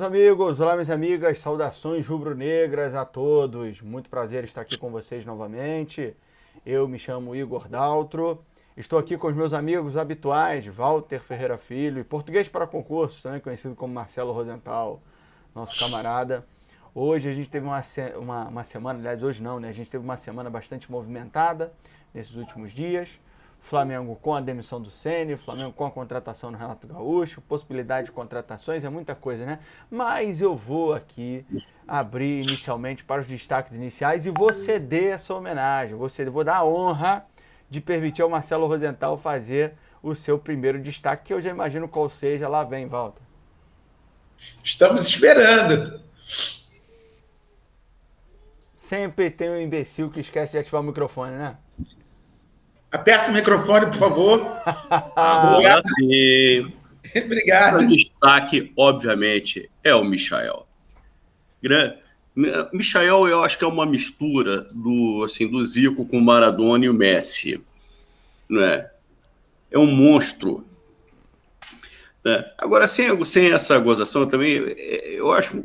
amigos, olá minhas amigas, saudações rubro-negras a todos. Muito prazer estar aqui com vocês novamente. Eu me chamo Igor Daltro, estou aqui com os meus amigos habituais, Walter Ferreira Filho e português para concurso, também conhecido como Marcelo Rosenthal, nosso camarada. Hoje a gente teve uma semana, aliás hoje não, né? A gente teve uma semana bastante movimentada nesses últimos dias. Flamengo com a demissão do Ceni, Flamengo com a contratação do Renato Gaúcho, possibilidade de contratações, é muita coisa, né? Mas eu vou aqui abrir inicialmente para os destaques iniciais e vou ceder essa homenagem. Vou dar a honra de permitir ao Marcelo Rosenthal fazer o seu primeiro destaque, que eu já imagino qual seja. Lá vem, Walter. Estamos esperando. Sempre tem um imbecil que esquece de ativar o microfone, né? Aperta o microfone, por favor. Agora sim. Obrigado. O destaque, obviamente, é o Michael. Michael, eu acho que é uma mistura do Zico com o Maradona e o Messi. Né? É um monstro. Né? Agora, sem essa gozação também, eu acho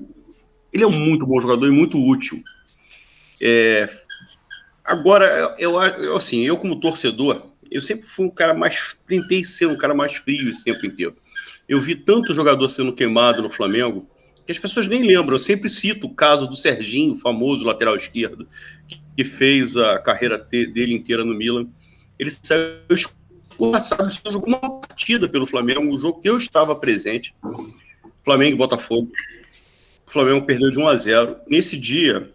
ele é um muito bom jogador e muito útil. Agora, eu como torcedor, eu sempre fui tentei ser um cara mais frio esse tempo inteiro. Eu vi tanto jogador sendo queimado no Flamengo, que as pessoas nem lembram. Eu sempre cito o caso do Serginho, o famoso lateral esquerdo, que fez a carreira dele inteira no Milan. Ele saiu escorraçado, ele só jogou uma partida pelo Flamengo, um jogo que eu estava presente, Flamengo e Botafogo. O Flamengo perdeu de 1-0. Nesse dia,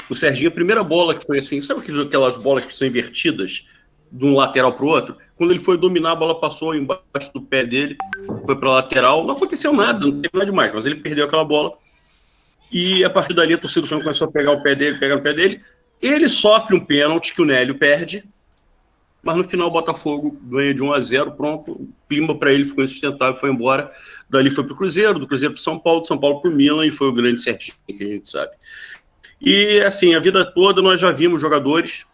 o Serginho, a primeira bola que foi assim, sabe aquelas bolas que são invertidas de um lateral para o outro? Quando ele foi dominar, a bola passou embaixo do pé dele, foi para a lateral, não aconteceu nada, não teve nada demais, mas ele perdeu aquela bola e a partir dali a torcida do Flamengo começou a pegar no pé dele, ele sofre um pênalti que o Nélio perde, mas no final o Botafogo ganha de 1-0, pronto, o clima para ele ficou insustentável, foi embora, dali foi para o Cruzeiro, do Cruzeiro para São Paulo, de São Paulo para o Milan e foi o grande Serginho que a gente sabe. E, assim, a vida toda nós já vimos jogadores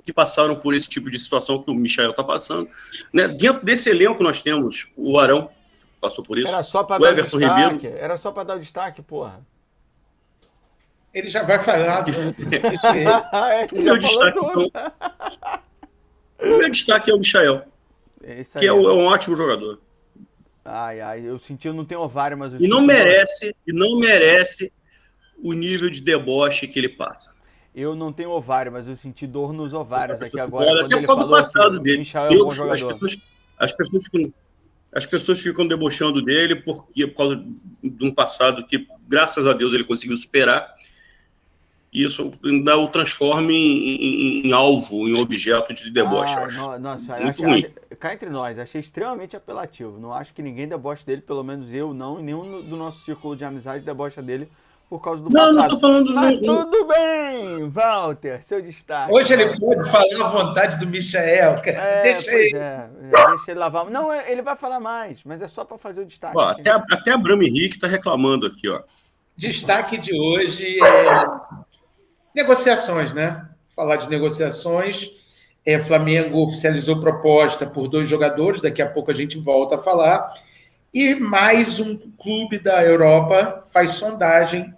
que passaram por esse tipo de situação que o Michael está passando. Né? Dentro desse elenco nós temos o Arão, que passou por isso. Era só para o dar Everton destaque, Ribeiro. Era só para dar o destaque, porra. Ele já vai falar. Ele já falou tudo. O meu destaque é o Michael, que é um ótimo jogador. Eu senti, eu não tenho ovário, mas eu E não merece o nível de deboche que ele passa. Eu não tenho ovário, mas eu senti dor nos ovários aqui agora. Quando ele falou do passado dele. Michael é um bom jogador. As pessoas ficam debochando dele por causa de um passado que, graças a Deus, ele conseguiu superar. E isso ainda o transforma em alvo, em objeto de deboche. Nossa, muito ruim. Cá entre nós, achei extremamente apelativo. Não acho que ninguém deboche dele, pelo menos eu não, e nenhum do nosso círculo de amizade debocha dele por causa do passado. Não tô falando... Mas tudo bem, Walter, seu destaque. Hoje ele pode falar à vontade do Michael. Deixa ele. Deixa ele lavar. Não, ele vai falar mais, mas é só para fazer o destaque. Ó, até a Brahma Henrique está reclamando aqui, ó. Destaque de hoje é negociações, né? Falar de negociações. Flamengo oficializou proposta por 2 jogadores, daqui a pouco a gente volta a falar. E mais um clube da Europa faz sondagem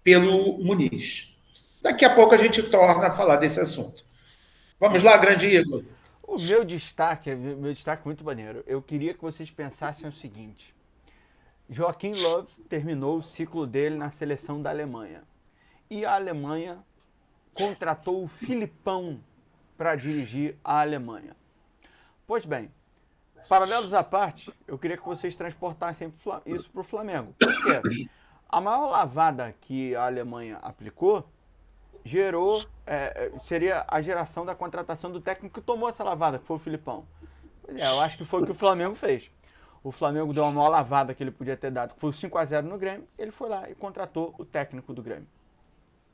pelo Muniz. Daqui a pouco a gente torna a falar desse assunto. Vamos lá, grande Igor. O meu destaque é muito maneiro. Eu queria que vocês pensassem o seguinte. Joachim Löw terminou o ciclo dele na seleção da Alemanha. E a Alemanha contratou o Filipão para dirigir a Alemanha. Pois bem, paralelos à parte, eu queria que vocês transportassem isso para o Flamengo. Por quê? A maior lavada que a Alemanha aplicou seria a geração da contratação do técnico que tomou essa lavada, que foi o Filipão. Pois é, eu acho que foi o que o Flamengo fez. O Flamengo deu a maior lavada que ele podia ter dado, que foi o 5-0 no Grêmio, ele foi lá e contratou o técnico do Grêmio.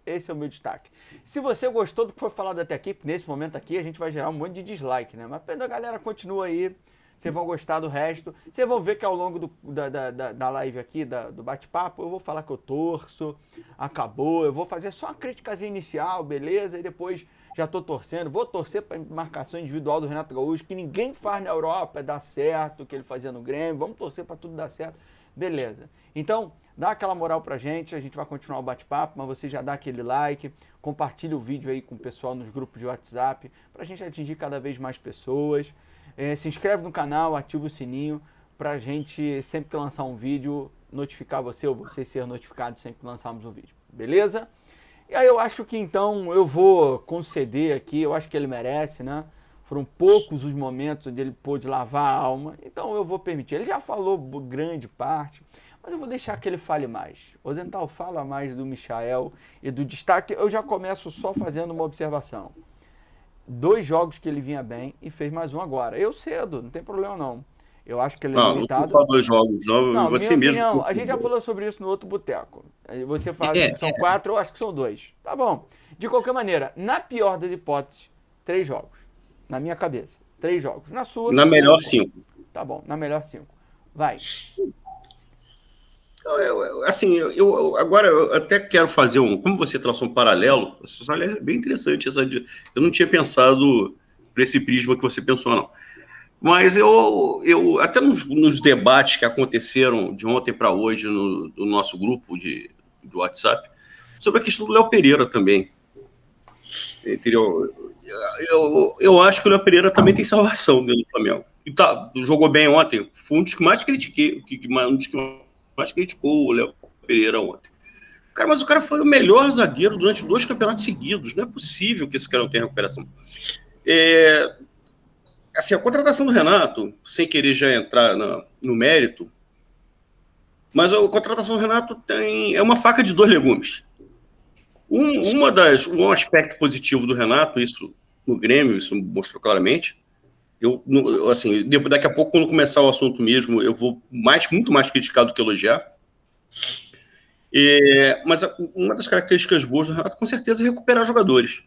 Esse é o meu destaque. Se você gostou do que foi falado até aqui, nesse momento aqui a gente vai gerar um monte de dislike, né? Mas a galera continua aí, vocês vão gostar do resto. Vocês vão ver que ao longo da live aqui, do bate-papo, eu vou falar que eu torço, acabou, eu vou fazer só uma criticazinha inicial, beleza? E depois já tô torcendo, vou torcer para marcação individual do Renato Gaúcho, que ninguém faz na Europa, dá certo, o que ele fazia no Grêmio, vamos torcer para tudo dar certo. Beleza. Então, dá aquela moral pra gente, a gente vai continuar o bate-papo, mas você já dá aquele like, compartilha o vídeo aí com o pessoal nos grupos de WhatsApp, pra gente atingir cada vez mais pessoas. Se inscreve no canal, ativa o sininho, pra gente sempre que lançar um vídeo, notificar você ou você ser notificado sempre que lançarmos um vídeo. Beleza? E aí eu acho que então eu vou conceder aqui, eu acho que ele merece, né? Foram poucos os momentos onde ele pôde lavar a alma, então eu vou permitir. Ele já falou grande parte, mas eu vou deixar que ele fale mais. Rosenthal, fala mais do Michael e do destaque. Eu já começo só fazendo uma observação. 2 jogos que ele vinha bem e fez mais um agora. Eu cedo, não tem problema não. Eu acho que ele é limitado. Não, não 2 jogos, não, você minha mesmo. opinião, a gente já falou sobre isso no outro boteco. Você fala que são 4, eu acho que são 2. Tá bom. De qualquer maneira, na pior das hipóteses, 3 jogos. Na minha cabeça, 3 jogos. Na sua, na melhor 5. Tá bom, na melhor 5. Vai. Agora eu até quero fazer como você traçou um paralelo, aliás, é bem interessante eu não tinha pensado por esse prisma que você pensou, não. Mas eu até nos debates que aconteceram de ontem para hoje no nosso grupo do WhatsApp, sobre a questão do Léo Pereira também. Entendeu? Eu acho que o Léo Pereira também tem salvação dentro do Flamengo. E jogou bem ontem, foi um dos que mais critiquei, um dos que mais criticou o Léo Pereira ontem. Mas o cara foi o melhor zagueiro durante 2 campeonatos seguidos. Não é possível que esse cara não tenha recuperação. A contratação do Renato, sem querer já entrar no mérito, mas a contratação do Renato é uma faca de 2 legumes. Um aspecto positivo do Renato, isso no Grêmio, isso mostrou claramente. Daqui a pouco, quando começar o assunto mesmo, eu vou muito mais criticar do que elogiar. Mas uma das características boas do Renato, com certeza, é recuperar jogadores.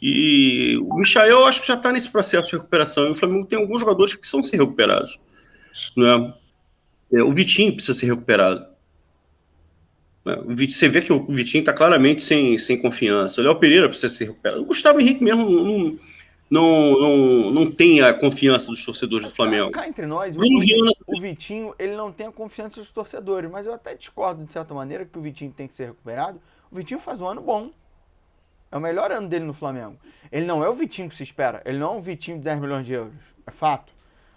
E o Michael, eu acho que já está nesse processo de recuperação. E o Flamengo tem alguns jogadores que precisam ser recuperados. Né? O Vitinho precisa ser recuperado. Você vê que o Vitinho está claramente sem confiança. O Léo Pereira precisa ser recuperado. O Gustavo Henrique mesmo não tem a confiança dos torcedores do Flamengo. Cá entre nós, o Vitinho ele não tem a confiança dos torcedores, mas eu até discordo de certa maneira que o Vitinho tem que ser recuperado. O Vitinho faz um ano bom. É o melhor ano dele no Flamengo. Ele não é o Vitinho que se espera. Ele não é um Vitinho de 10 milhões de euros. É fato.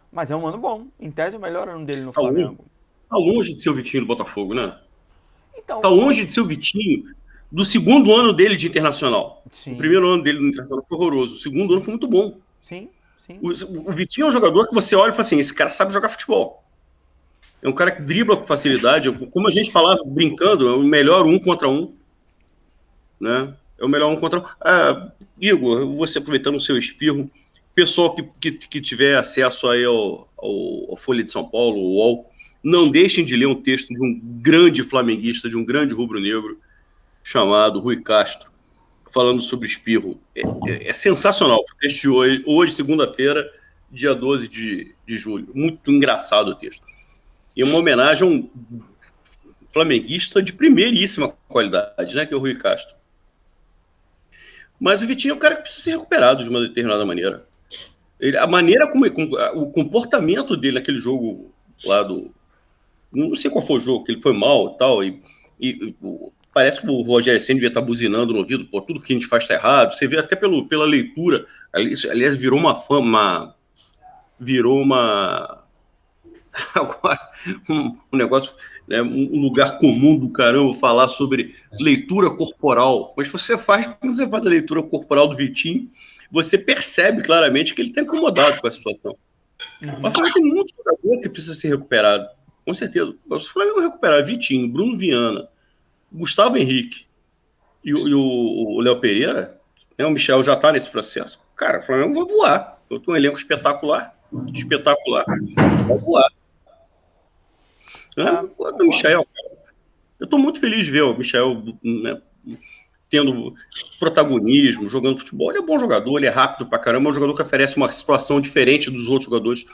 Mas é um ano bom. Em tese, é o melhor ano dele no Flamengo. Tá longe de ser o Vitinho do Botafogo, né? Então, tá longe de ser o Vitinho do segundo ano dele de Internacional. Sim. O primeiro ano dele no Internacional foi horroroso. O segundo ano foi muito bom. Sim. O Vitinho é um jogador que você olha e fala assim, esse cara sabe jogar futebol. É um cara que dribla com facilidade. Como a gente falava brincando, é o melhor 1 contra 1. Né? É o melhor 1 contra 1. Igor, você aproveitando o seu espirro, pessoal que tiver acesso aí ao Folha de São Paulo, o UOL, não deixem de ler um texto de um grande flamenguista, de um grande rubro-negro, chamado Rui Castro, falando sobre espirro. É sensacional. O texto de hoje, segunda-feira, dia 12 de julho. Muito engraçado o texto. E uma homenagem a um flamenguista de primeiríssima qualidade, né, que é o Rui Castro. Mas o Vitinho é um cara que precisa ser recuperado de uma determinada maneira. A maneira como o comportamento dele naquele jogo lá não sei qual foi o jogo, que ele foi mal e tal, e parece que o Rogério Ceni devia estar buzinando no ouvido, tudo que a gente faz está errado. Você vê até pela leitura, aliás, virou agora um negócio, né, um lugar comum do caramba falar sobre leitura corporal, mas quando você faz a leitura corporal do Vitinho, você percebe claramente que ele está incomodado com a situação. Mas tem muito jogador que precisa ser recuperado, com certeza. Se o Flamengo recuperar Vitinho, Bruno Viana, Gustavo Henrique e o Léo Pereira, né, o Michel já está nesse processo, cara, o Flamengo vai voar. Eu tenho um elenco espetacular, vai voar. Do Michael, cara. Eu estou muito feliz de ver o Michael, né, tendo protagonismo, jogando futebol. Ele é um bom jogador, ele é rápido pra caramba, é um jogador que oferece uma situação diferente dos outros jogadores.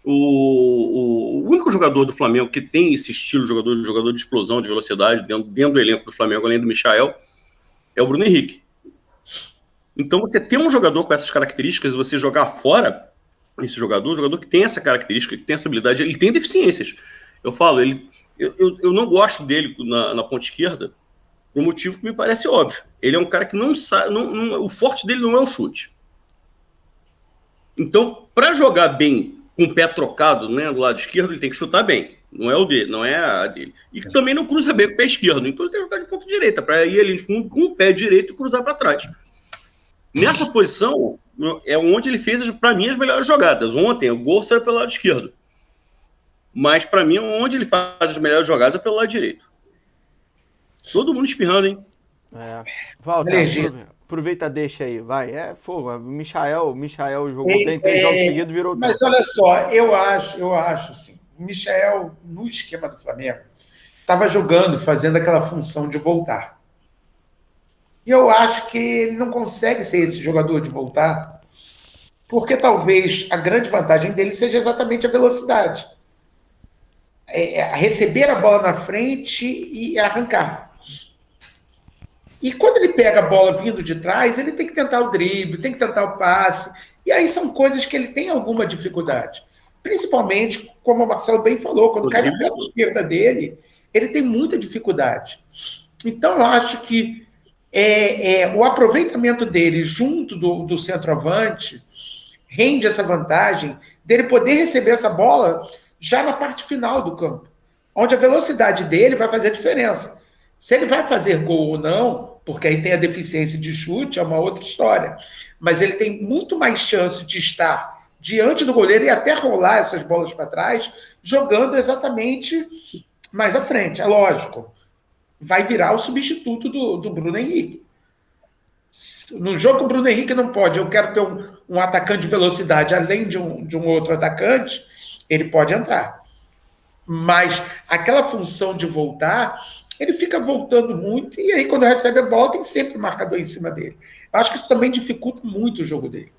O único jogador do Flamengo que tem esse estilo de jogador de explosão, de velocidade, dentro do elenco do Flamengo, além do Michael, é o Bruno Henrique. Então, você ter um jogador com essas características, você jogar fora esse jogador, o jogador que tem essa característica, que tem essa habilidade, ele tem deficiências. Eu falo, eu não gosto dele na ponta esquerda, por um motivo que me parece óbvio. Ele é um cara que não sabe, o forte dele não é o chute. Então, para jogar bem com o pé trocado, né, do lado esquerdo, ele tem que chutar bem. Não é o dele, não é a dele. E também não cruza bem com o pé esquerdo. Então ele tem que jogar de ponta direita, para ir ali de fundo com o pé direito e cruzar para trás. Nessa posição, é onde ele fez, para mim, as melhores jogadas. Ontem, o gol saiu pelo lado esquerdo. Mas, para mim, onde ele faz as melhores jogadas é pelo lado direito. Todo mundo espirrando, hein? Walter, aproveita, deixa aí, vai. É fogo. O Michael jogou bem 3 jogos seguidos, virou. Mas olha só, eu acho assim, o Michael, no esquema do Flamengo, estava jogando, fazendo aquela função de voltar. E eu acho que ele não consegue ser esse jogador de voltar, porque talvez a grande vantagem dele seja exatamente a velocidade. Receber a bola na frente e arrancar. E quando ele pega a bola vindo de trás, ele tem que tentar o drible, tem que tentar o passe. E aí são coisas que ele tem alguma dificuldade. Principalmente, como o Marcelo bem falou, quando cai na perna esquerda dele, ele tem muita dificuldade. Então, eu acho que o aproveitamento dele junto do centroavante rende essa vantagem dele poder receber essa bola já na parte final do campo, onde a velocidade dele vai fazer a diferença. Se ele vai fazer gol ou não, porque aí tem a deficiência de chute, é uma outra história. Mas ele tem muito mais chance de estar diante do goleiro e até rolar essas bolas para trás, jogando exatamente mais à frente. É lógico, vai virar o substituto do Bruno Henrique. No jogo que o Bruno Henrique não pode, eu quero ter um atacante de velocidade além de um outro atacante, ele pode entrar. Mas aquela função de voltar, ele fica voltando muito e aí quando recebe a bola tem sempre o marcador em cima dele. Eu acho que isso também dificulta muito o jogo dele.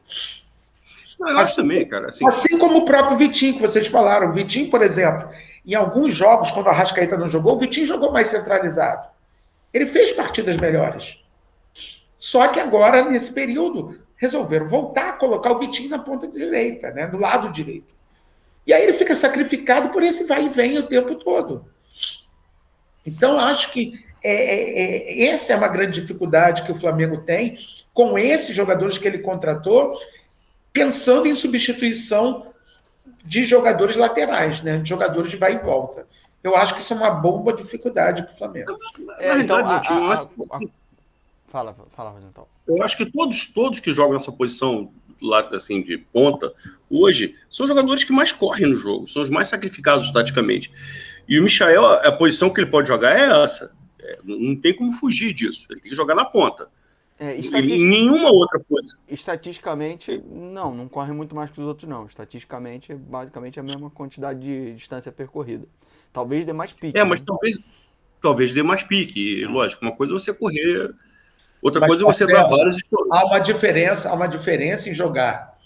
Eu acho também, cara. Assim como o próprio Vitinho, que vocês falaram. O Vitinho, por exemplo, em alguns jogos, quando a Arrascaeta não jogou, o Vitinho jogou mais centralizado. Ele fez partidas melhores. Só que agora, nesse período, resolveram voltar a colocar o Vitinho na ponta direita, né, do lado direito. E aí ele fica sacrificado por esse vai e vem o tempo todo. Então, acho que essa é uma grande dificuldade que o Flamengo tem com esses jogadores que ele contratou, pensando em substituição de jogadores laterais, né? De jogadores de vai e volta. Eu acho que isso é uma bomba dificuldade para o Flamengo. Fala, então. Eu acho que todos que jogam nessa posição lá, assim, de ponta, hoje, são os jogadores que mais correm no jogo, são os mais sacrificados taticamente. E o Michael, a posição que ele pode jogar é essa. Não tem como fugir disso. Ele tem que jogar na ponta. Nenhuma outra coisa. Estatisticamente, não corre muito mais que os outros, não. Estatisticamente, basicamente, é a mesma quantidade de distância percorrida. Talvez dê mais pique. Mas talvez dê mais pique. Lógico, uma coisa é você correr, outra coisa é você dar vários... Há uma diferença em jogar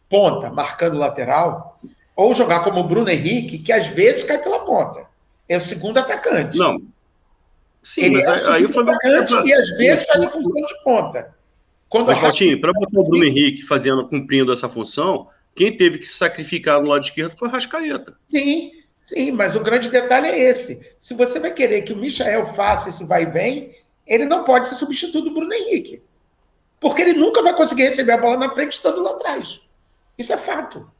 ponta, marcando lateral, ou jogar como o Bruno Henrique, que às vezes cai pela ponta. É o segundo atacante. Não. Sim, ele mas aí o Flamengo e às vezes faz a função de ponta. Mas, Valtinho, para botar o Bruno Henrique cumprindo essa função, quem teve que se sacrificar no lado esquerdo foi o Arrascaeta. Sim, mas o grande detalhe é esse. Se você vai querer que o Michael faça esse vai e vem, ele não pode ser substituto do Bruno Henrique. Porque ele nunca vai conseguir receber a bola na frente estando lá atrás. Isso é fato.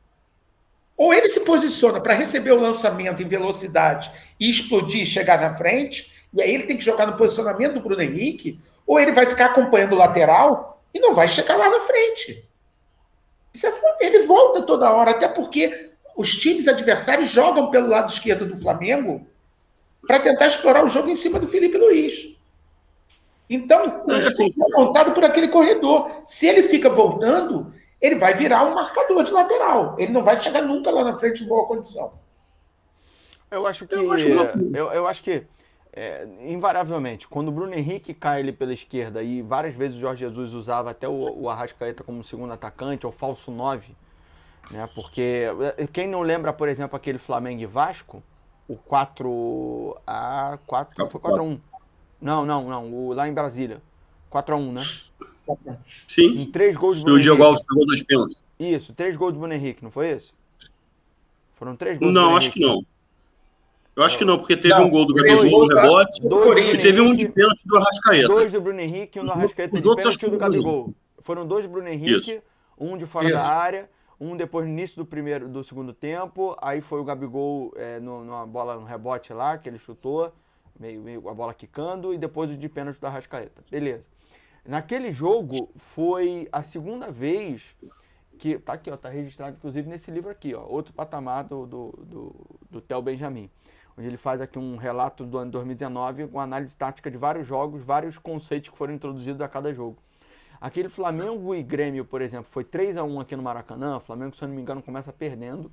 Ou ele se posiciona para receber o lançamento em velocidade e explodir e chegar na frente, e aí ele tem que jogar no posicionamento do Bruno Henrique, ou ele vai ficar acompanhando o lateral e não vai chegar lá na frente. Ele volta toda hora, até porque os times adversários jogam pelo lado esquerdo do Flamengo para tentar explorar o jogo em cima do Felipe Luiz. Então, o jogo é montado por aquele corredor. Se ele fica voltando, ele vai virar um marcador de lateral. Ele não vai chegar nunca lá na frente em boa condição. Eu acho que invariavelmente, quando o Bruno Henrique cai ali pela esquerda e várias vezes o Jorge Jesus usava até o Arrascaeta como segundo atacante ou falso 9, né? Porque quem não lembra, por exemplo, aquele Flamengo e Vasco, o 4-4, foi 4-1. Não, lá em Brasília. 4-1, né? Sim. Em 3 gols do Bruno Henrique. O Diego Alves pegou 2 pênaltis. Isso, 3 gols do Bruno Henrique, não foi isso? Foram 3 gols do Bruno Henrique. Não, acho que não. Eu acho que não, porque teve Não, um gol do 3 Gabigol gols, no rebote do dois Corinthians. e teve um de pênalti do Arrascaeta. 2 do Bruno Henrique, um do Arrascaeta Os de outros acho pênalti e que um do foi o Gabigol. Foram 2 do Bruno Henrique, Isso. um de fora Isso. da área, um depois no início do segundo tempo, aí foi o Gabigol numa bola no rebote lá, que ele chutou, meio a bola quicando, e depois o de pênalti do Arrascaeta. Beleza. Naquele jogo foi a segunda vez que, tá aqui, ó, tá registrado inclusive nesse livro aqui, ó, outro patamar do Theo Benjamin, onde ele faz aqui um relato do ano 2019 com análise tática de vários jogos, vários conceitos que foram introduzidos a cada jogo. Aquele Flamengo e Grêmio, por exemplo, foi 3-1 aqui no Maracanã. O Flamengo, se eu não me engano, começa perdendo.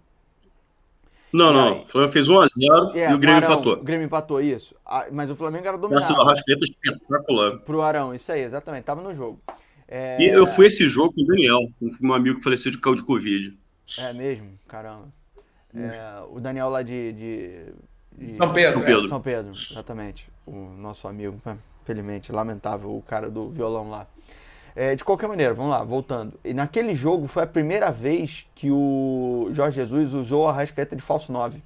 Não, E não. aí? O Flamengo fez 1-0 e o Grêmio Arão, empatou. o Grêmio empatou, isso. Mas o Flamengo era Essa do dominado. Arrascaeta espetacular. Pro Arão, isso aí, exatamente. Tava no jogo. E eu fui esse jogo com o Daniel, um amigo que faleceu de Covid. É mesmo? Caramba. O Daniel lá São Pedro. São Pedro. São Pedro, exatamente. O nosso amigo, infelizmente, lamentável, o cara do violão lá. De qualquer maneira, vamos lá, voltando. E naquele jogo foi a primeira vez que o Jorge Jesus usou a Arrascaeta de falso 9.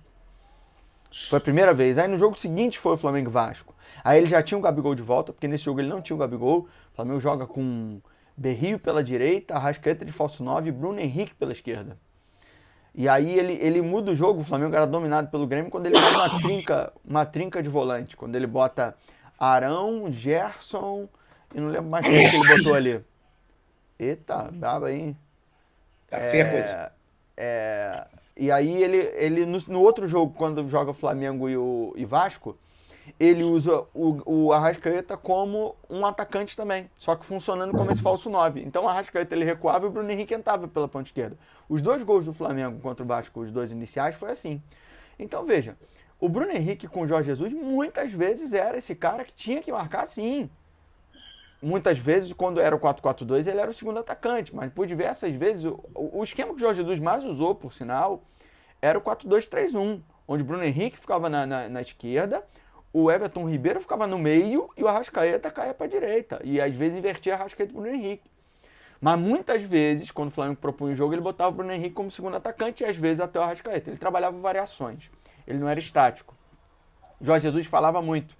Foi a primeira vez. Aí no jogo seguinte foi o Flamengo e Vasco. Aí ele já tinha o Gabigol de volta, porque nesse jogo ele não tinha o Gabigol. O Flamengo joga com Berrio pela direita, Arrascaeta de falso 9 e Bruno Henrique pela esquerda. E aí ele muda o jogo, o Flamengo era dominado pelo Grêmio quando ele faz uma trinca de volante. Quando ele bota Arão, Gerson e não lembro mais quem que ele botou ali. Eita, brabo aí. Tá feia a coisa. E aí ele no outro jogo, quando joga Flamengo e Vasco, ele usa o Arrascaeta como um atacante também, só que funcionando como esse falso 9. Então o Arrascaeta ele recuava e o Bruno Henrique entrava pela ponta esquerda. Os 2 gols do Flamengo contra o Vasco, os 2 iniciais, foi assim. Então veja, o Bruno Henrique com o Jorge Jesus muitas vezes era esse cara que tinha que marcar sim. Muitas vezes, quando era o 4-4-2, ele era o segundo atacante, mas por diversas vezes, o esquema que o Jorge Jesus mais usou, por sinal, era o 4-2-3-1, onde o Bruno Henrique ficava na esquerda, o Everton Ribeiro ficava no meio e o Arrascaeta caía para a direita. E às vezes invertia Arrascaeta e Bruno Henrique. Mas muitas vezes, quando o Flamengo propunha o jogo, ele botava o Bruno Henrique como segundo atacante e às vezes até o Arrascaeta. Ele trabalhava variações, ele não era estático. O Jorge Jesus falava muito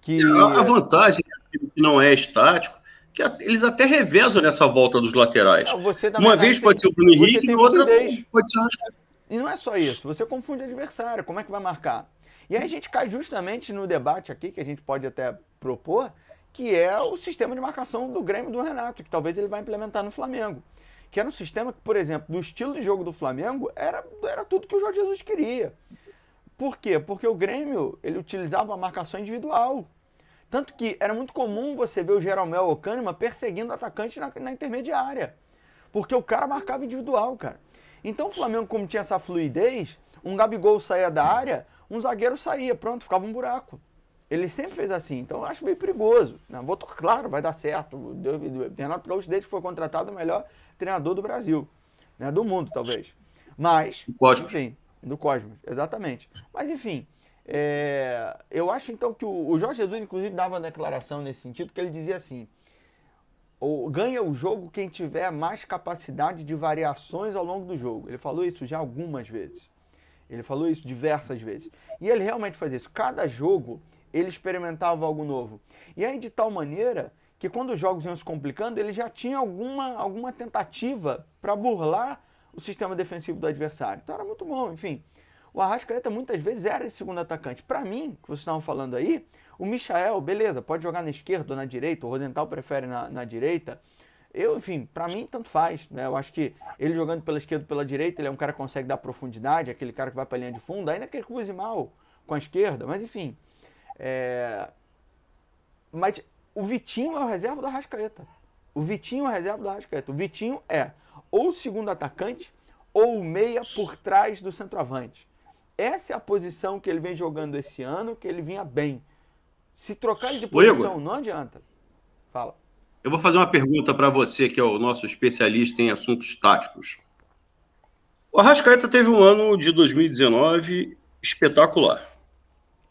que... A vantagem que não é estático, que eles até revezam nessa volta dos laterais. Uma vez pode ser o Bruno Henrique e outra pode ser o Arrascaeta. E não é só isso, você confunde o adversário, como é que vai marcar? E aí a gente cai justamente no debate aqui, que a gente pode até propor, que é o sistema de marcação do Grêmio do Renato, que talvez ele vai implementar no Flamengo. Que era um sistema que, por exemplo, do estilo de jogo do Flamengo, era tudo que o Jorge Jesus queria. Por quê? Porque o Grêmio, ele utilizava a marcação individual. Tanto que era muito comum você ver o Jeromel ou o Kahneman perseguindo o atacante na intermediária. Porque o cara marcava individual, cara. Então o Flamengo, como tinha essa fluidez, um Gabigol saía da área, um zagueiro saía, pronto, ficava um buraco. Ele sempre fez assim, então eu acho meio perigoso. Claro, vai dar certo. O Renato Gaúcho, desde que foi contratado, é o melhor treinador do Brasil. Né, do mundo, talvez. Mas, enfim, do Cosmos, exatamente. Mas, enfim, eu acho então que o Jorge Jesus, inclusive, dava uma declaração nesse sentido, que ele dizia assim: ganha o jogo quem tiver mais capacidade de variações ao longo do jogo. Ele falou isso já algumas vezes. Ele falou isso diversas vezes. E ele realmente fazia isso. Cada jogo, ele experimentava algo novo. E aí, de tal maneira que quando os jogos iam se complicando, ele já tinha alguma tentativa para burlar o sistema defensivo do adversário. Então era muito bom, enfim. O Arrascaeta muitas vezes era esse segundo atacante. Para mim, que vocês estavam falando aí, o Michael, beleza, pode jogar na esquerda ou na direita, o Rosenthal prefere na direita. Enfim, pra mim, tanto faz, né? Eu acho que ele jogando pela esquerda ou pela direita, ele é um cara que consegue dar profundidade, aquele cara que vai pra linha de fundo, ainda que ele use mal com a esquerda, mas enfim. Mas o Vitinho é o reserva do Arrascaeta. O Vitinho é o reserva do Arrascaeta. O Vitinho é ou o segundo atacante ou o meia por trás do centroavante. Essa é a posição que ele vem jogando esse ano, que ele vinha bem. Se trocar ele de posição, não adianta. Fala. Eu vou fazer uma pergunta para você, que é o nosso especialista em assuntos táticos. O Arrascaeta teve um ano de 2019 espetacular,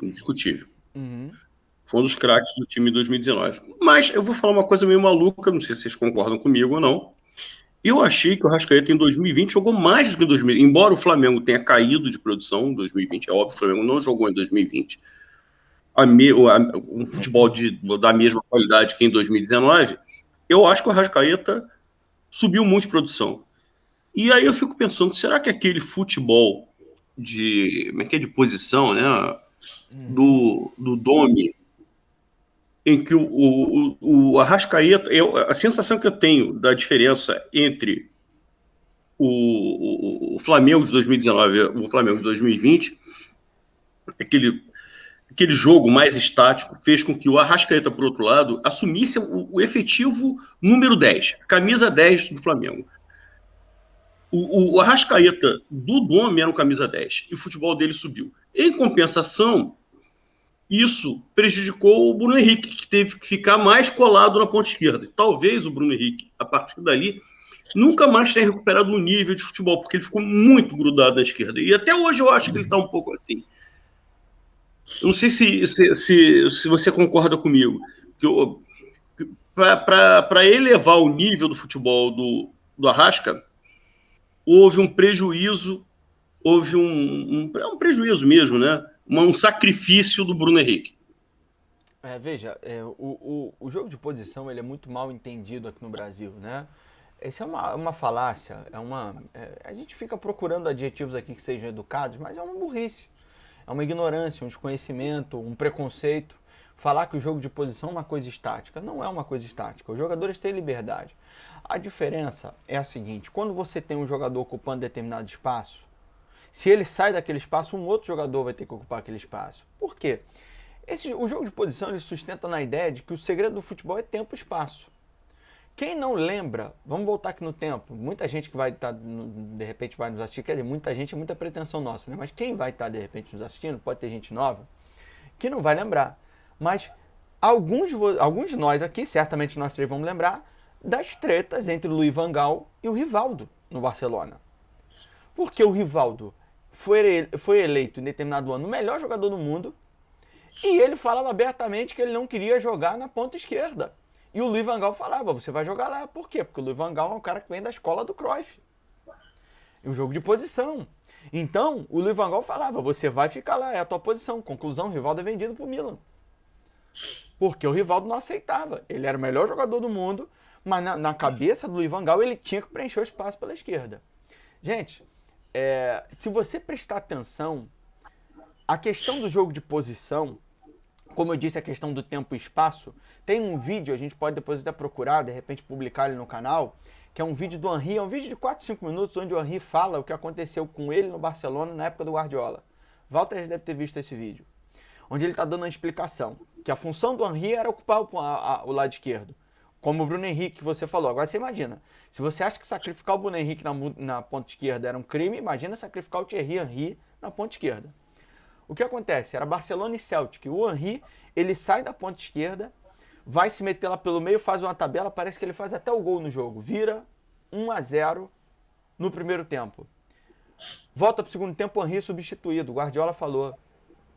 indiscutível. Foi um dos craques do time de 2019. Mas eu vou falar uma coisa meio maluca, não sei se vocês concordam comigo ou não. Eu achei que o Arrascaeta em 2020 jogou mais do que em 2020. Embora o Flamengo tenha caído de produção em 2020, é óbvio que o Flamengo não jogou em 2020 um futebol da mesma qualidade que em 2019, eu acho que o Arrascaeta subiu muito de produção. E aí eu fico pensando, será que aquele futebol como é que é, de posição, né? Do Domi, em que o Arrascaeta, a sensação que eu tenho da diferença entre o Flamengo de 2019 e o Flamengo de 2020, aquele jogo mais estático fez com que o Arrascaeta, por outro lado, assumisse o efetivo número 10, camisa 10 do Flamengo. O Arrascaeta do Domi era um camisa 10 e o futebol dele subiu. Em compensação, isso prejudicou o Bruno Henrique, que teve que ficar mais colado na ponta esquerda. Talvez o Bruno Henrique, a partir dali, nunca mais tenha recuperado o nível de futebol, porque ele ficou muito grudado na esquerda. E até hoje eu acho que ele está um pouco assim. Eu não sei se você concorda comigo. Para elevar o nível do futebol do Arrasca, houve um prejuízo, houve um prejuízo mesmo, né? Um sacrifício do Bruno Henrique. Veja, o jogo de posição ele é muito mal entendido aqui no Brasil, né? Essa é uma falácia, a gente fica procurando adjetivos aqui que sejam educados, mas é uma burrice, é uma ignorância, um desconhecimento, um preconceito. Falar que o jogo de posição é uma coisa estática, não é uma coisa estática, os jogadores têm liberdade. A diferença é a seguinte, quando você tem um jogador ocupando determinado espaço, se ele sai daquele espaço, um outro jogador vai ter que ocupar aquele espaço. Por quê? O jogo de posição ele sustenta na ideia de que o segredo do futebol é tempo e espaço. Quem não lembra, vamos voltar aqui no tempo, muita gente que vai estar, de repente vai nos assistir, quer dizer, muita gente é muita pretensão nossa, né? Mas quem vai estar de repente nos assistindo, pode ter gente nova, que não vai lembrar. Mas alguns de nós aqui, certamente nós três vamos lembrar, das tretas entre o Luís Van Gaal e o Rivaldo no Barcelona. Porque o Rivaldo foi eleito em determinado ano o melhor jogador do mundo e ele falava abertamente que ele não queria jogar na ponta esquerda. E o Luís Van Gaal falava, você vai jogar lá. Por quê? Porque o Luís Van Gaal é um cara que vem da escola do Cruyff. E o jogo de posição. Então, o Luís Van Gaal falava, você vai ficar lá, é a tua posição. Conclusão, o Rivaldo é vendido pro Milan. Porque o Rivaldo não aceitava. Ele era o melhor jogador do mundo, mas na cabeça do Luís Van Gaal ele tinha que preencher o espaço pela esquerda. Gente, se você prestar atenção, a questão do jogo de posição, como eu disse, a questão do tempo e espaço, tem um vídeo, a gente pode depois até procurar, de repente publicar ele no canal, que é um vídeo do Henry, é um vídeo de 4, 5 minutos, onde o Henry fala o que aconteceu com ele no Barcelona na época do Guardiola. Walter já deve ter visto esse vídeo. Onde ele está dando uma explicação, que a função do Henry era ocupar o lado esquerdo, como o Bruno Henrique que você falou. Agora você imagina, se você acha que sacrificar o Bruno Henrique na ponta esquerda era um crime, imagina sacrificar o Thierry Henry na ponta esquerda. O que acontece? Era Barcelona e Celtic. O Henry, ele sai da ponta esquerda, vai se meter lá pelo meio, faz uma tabela, parece que ele faz até o gol no jogo. Vira 1-0 no primeiro tempo. Volta para o segundo tempo, o Henry substituído. O Guardiola falou,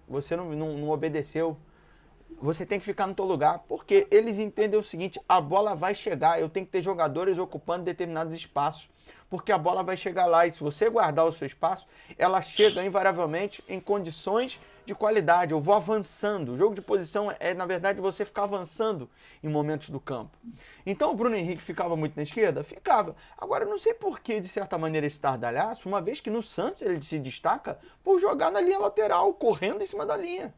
você não obedeceu, você tem que ficar no teu lugar, porque eles entendem o seguinte, a bola vai chegar, eu tenho que ter jogadores ocupando determinados espaços, porque a bola vai chegar lá e se você guardar o seu espaço, ela chega invariavelmente em condições de qualidade. Eu vou avançando. O jogo de posição é, na verdade, você ficar avançando em momentos do campo. Então o Bruno Henrique ficava muito na esquerda? Ficava. Agora, eu não sei por que, de certa maneira, esse estardalhaço, uma vez que no Santos ele se destaca por jogar na linha lateral, correndo em cima da linha.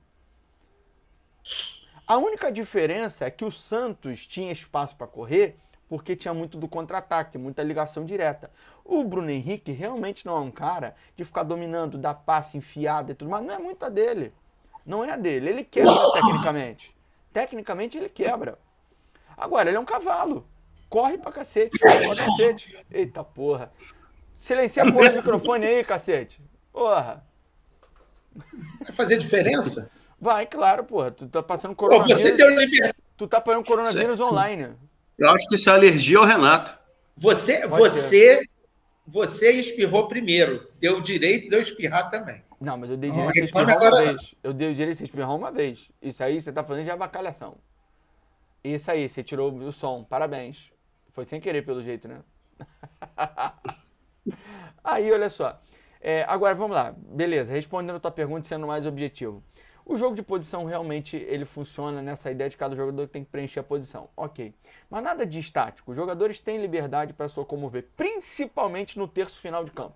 A única diferença é que o Santos tinha espaço para correr porque tinha muito do contra-ataque, muita ligação direta. O Bruno Henrique realmente não é um cara de ficar dominando, dar passe enfiado e tudo, mas não é muito a dele. Não é a dele. Ele quebra tecnicamente. Tecnicamente ele quebra. Agora, ele é um cavalo. Corre pra cacete. Corre pra cacete. Eita porra. Silencia a porra do microfone aí, cacete. Porra. Vai fazer diferença? Vai, claro, porra. Tu tá passando coronavírus. Você deu liberdade. Tu tá pegando coronavírus online. Eu acho que isso é alergia ao Renato. Você espirrou primeiro. Deu direito de eu espirrar também. Não, mas eu dei direito de você espirrar uma vez. Eu dei o direito de você espirrar uma vez. Isso aí você tá fazendo de avacalhação. Isso aí, você tirou o som. Parabéns. Foi sem querer, pelo jeito, né? Aí, olha só. Agora, vamos lá. Beleza, respondendo a tua pergunta e sendo mais objetivo. O jogo de posição realmente ele funciona nessa ideia de cada jogador que tem que preencher a posição. Ok. Mas nada de estático. Os jogadores têm liberdade para se locomover, principalmente no terço final de campo.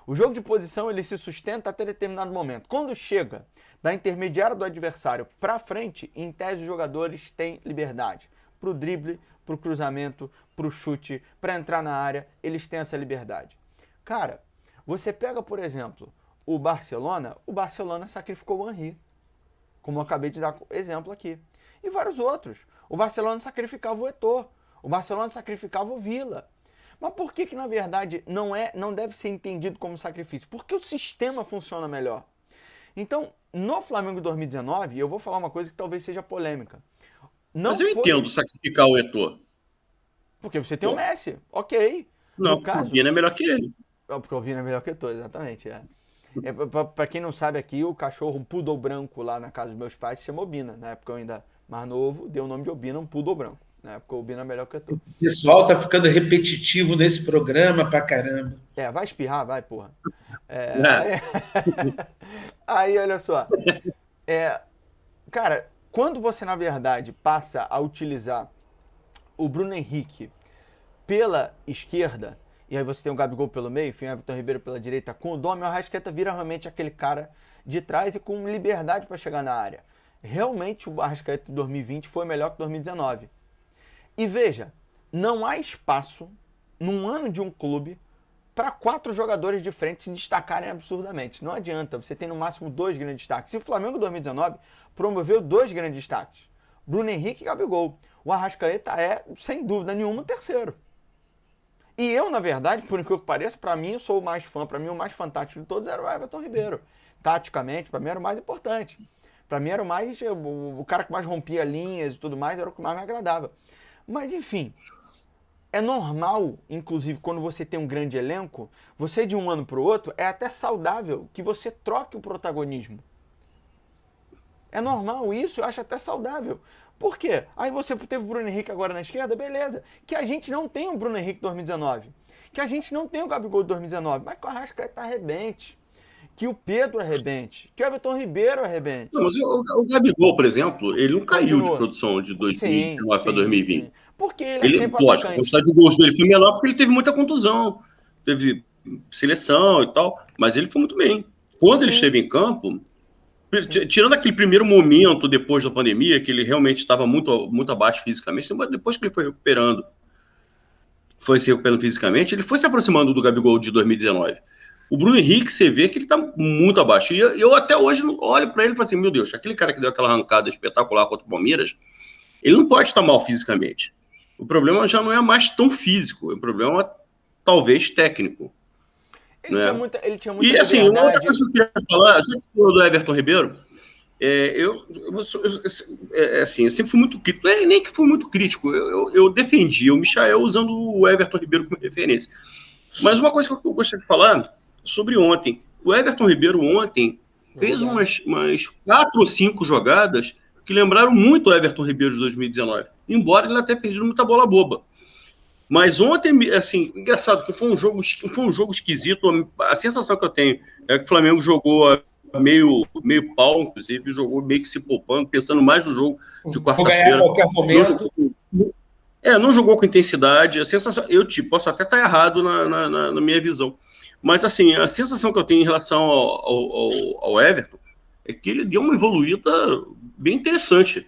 O jogo de posição ele se sustenta até determinado momento. Quando chega da intermediária do adversário para frente, em tese os jogadores têm liberdade. Para o drible, para o cruzamento, para o chute, para entrar na área, eles têm essa liberdade. Cara, você pega, por exemplo, o Barcelona sacrificou o Henry, como eu acabei de dar exemplo aqui. E vários outros. O Barcelona sacrificava o Eto'o, o Barcelona sacrificava o Villa. Mas por que na verdade não deve ser entendido como sacrifício? Porque o sistema funciona melhor. Então, no Flamengo 2019, eu vou falar uma coisa que talvez seja polêmica. Mas eu entendo sacrificar o Eto'o. Porque você tem o Messi, ok. Não, o Vina é melhor que ele. Porque o Vina é melhor que o Eto'o, exatamente. Pra quem não sabe aqui, o cachorro, um poodle branco lá na casa dos meus pais se chama Obina. Na época eu ainda mais novo, deu o nome de Obina, um poodle branco. Na época o Obina é melhor que o Eto'o. O pessoal tá ficando repetitivo nesse programa pra caramba. Vai espirrar, vai, porra. Aí, olha só. Cara, quando você, na verdade, passa a utilizar o Bruno Henrique pela esquerda, e aí você tem o Gabigol pelo meio, enfim, o Everton Ribeiro pela direita, com o Dome, o Arrascaeta vira realmente aquele cara de trás e com liberdade para chegar na área. Realmente o Arrascaeta de 2020 foi melhor que 2019. E veja, não há espaço num ano de um clube para 4 jogadores de frente se destacarem absurdamente. Não adianta, você tem no máximo 2 grandes destaques. E o Flamengo 2019 promoveu 2 grandes destaques. Bruno Henrique e Gabigol. O Arrascaeta é, sem dúvida nenhuma, o terceiro. E eu, na verdade, por incrível que pareça, para mim, eu sou o mais fã, para mim o mais fantástico de todos era o Everton Ribeiro. Taticamente, para mim era o mais importante. Para mim era o cara que mais rompia linhas e tudo mais, era o que mais me agradava. Mas, enfim, é normal, inclusive, quando você tem um grande elenco, você de um ano para o outro, é até saudável que você troque o protagonismo. É normal isso, eu acho até saudável. Por quê? Aí você teve o Bruno Henrique agora na esquerda, beleza. Que a gente não tem o Bruno Henrique 2019. Que a gente não tem o Gabigol de 2019. Mas que o Arrascaeta arrebente. Que o Pedro arrebente. Que o Everton Ribeiro arrebente. Não, mas o Gabigol, por exemplo, ele não caiu de produção de 2019 para 2020. Sim. Porque ele é sempre lógico, a quantidade de gols dele foi menor porque ele teve muita contusão. Teve seleção e tal. Mas ele foi muito bem. Quando ele esteve em campo... Tirando aquele primeiro momento depois da pandemia, que ele realmente estava muito abaixo fisicamente, depois que ele foi se recuperando fisicamente, ele foi se aproximando do Gabigol de 2019. O Bruno Henrique, você vê que ele está muito abaixo. E eu até hoje olho para ele e falo assim, meu Deus, aquele cara que deu aquela arrancada espetacular contra o Palmeiras, ele não pode estar mal fisicamente. O problema já não é mais tão físico, o problema é talvez técnico. Ele tinha muita e assim, uma outra coisa que eu queria falar, a gente falou do Everton Ribeiro, eu sempre fui muito crítico, nem que fui muito crítico, eu defendi o Michael usando o Everton Ribeiro como referência. Mas uma coisa que eu gostaria de falar sobre ontem, o Everton Ribeiro ontem fez umas 4 ou 5 jogadas que lembraram muito o Everton Ribeiro de 2019, embora ele até perdido muita bola boba. Mas ontem, assim, engraçado, que foi um jogo esquisito. A sensação que eu tenho é que o Flamengo jogou meio pau, inclusive, jogou meio que se poupando, pensando mais no jogo de quarta-feira. Vou ganhar a qualquer momento. Não jogou com intensidade. A sensação, posso até estar errado na minha visão. Mas, assim, a sensação que eu tenho em relação ao Everton é que ele deu uma evoluída bem interessante.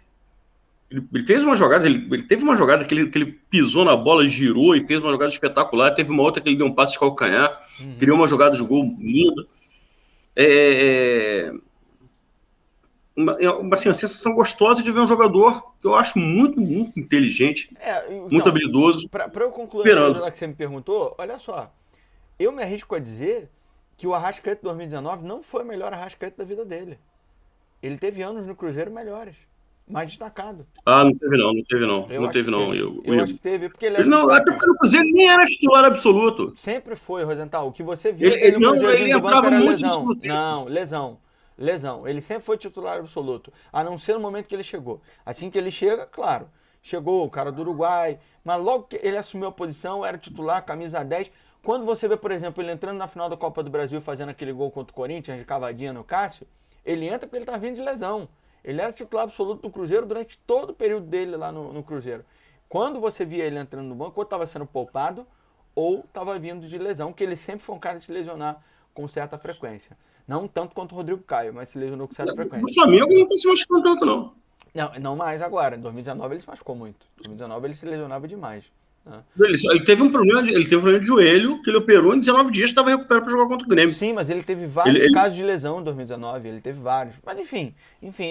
Ele fez uma jogada, ele teve uma jogada que ele pisou na bola, girou e fez uma jogada espetacular. Teve uma outra que ele deu um passe de calcanhar, criou uma jogada de gol linda. Uma sensação gostosa de ver um jogador que eu acho muito, muito inteligente, então, muito habilidoso. Para eu concluir a coisa que você me perguntou, olha só, eu me arrisco a dizer que o Arrascaeta 2019 não foi o melhor Arrascaeta da vida dele. Ele teve anos no Cruzeiro melhores. Mais destacado. Não teve não. Eu acho que teve, porque ele até porque no Cruzeiro nem era titular absoluto. Sempre foi, Rosenthal. O que você viu no Cruzeiro vindo do banco era lesão. Não, lesão. Ele sempre foi titular absoluto, a não ser no momento que ele chegou. Assim que ele chega, claro, Chegou o cara do Uruguai, mas logo que ele assumiu a posição, era titular, camisa 10. Quando você vê, por exemplo, ele entrando na final da Copa do Brasil fazendo aquele gol contra o Corinthians, de cavadinha no Cássio, ele entra porque ele tá vindo de lesão. Ele era titular absoluto do Cruzeiro durante todo o período dele lá no Cruzeiro. Quando você via ele entrando no banco, ou estava sendo poupado, ou estava vindo de lesão, que ele sempre foi um cara de se lesionar com certa frequência. Não tanto quanto o Rodrigo Caio, mas se lesionou com certa frequência. No Flamengo não tá se machucando tanto, não. Não mais agora. Em 2019 ele se machucou muito. Em 2019 ele se lesionava demais. Né? Ele teve um problema de joelho que ele operou em 19 dias, estava recuperado para jogar contra o Grêmio. Sim, mas ele teve vários casos de lesão em 2019, ele teve vários. Mas enfim,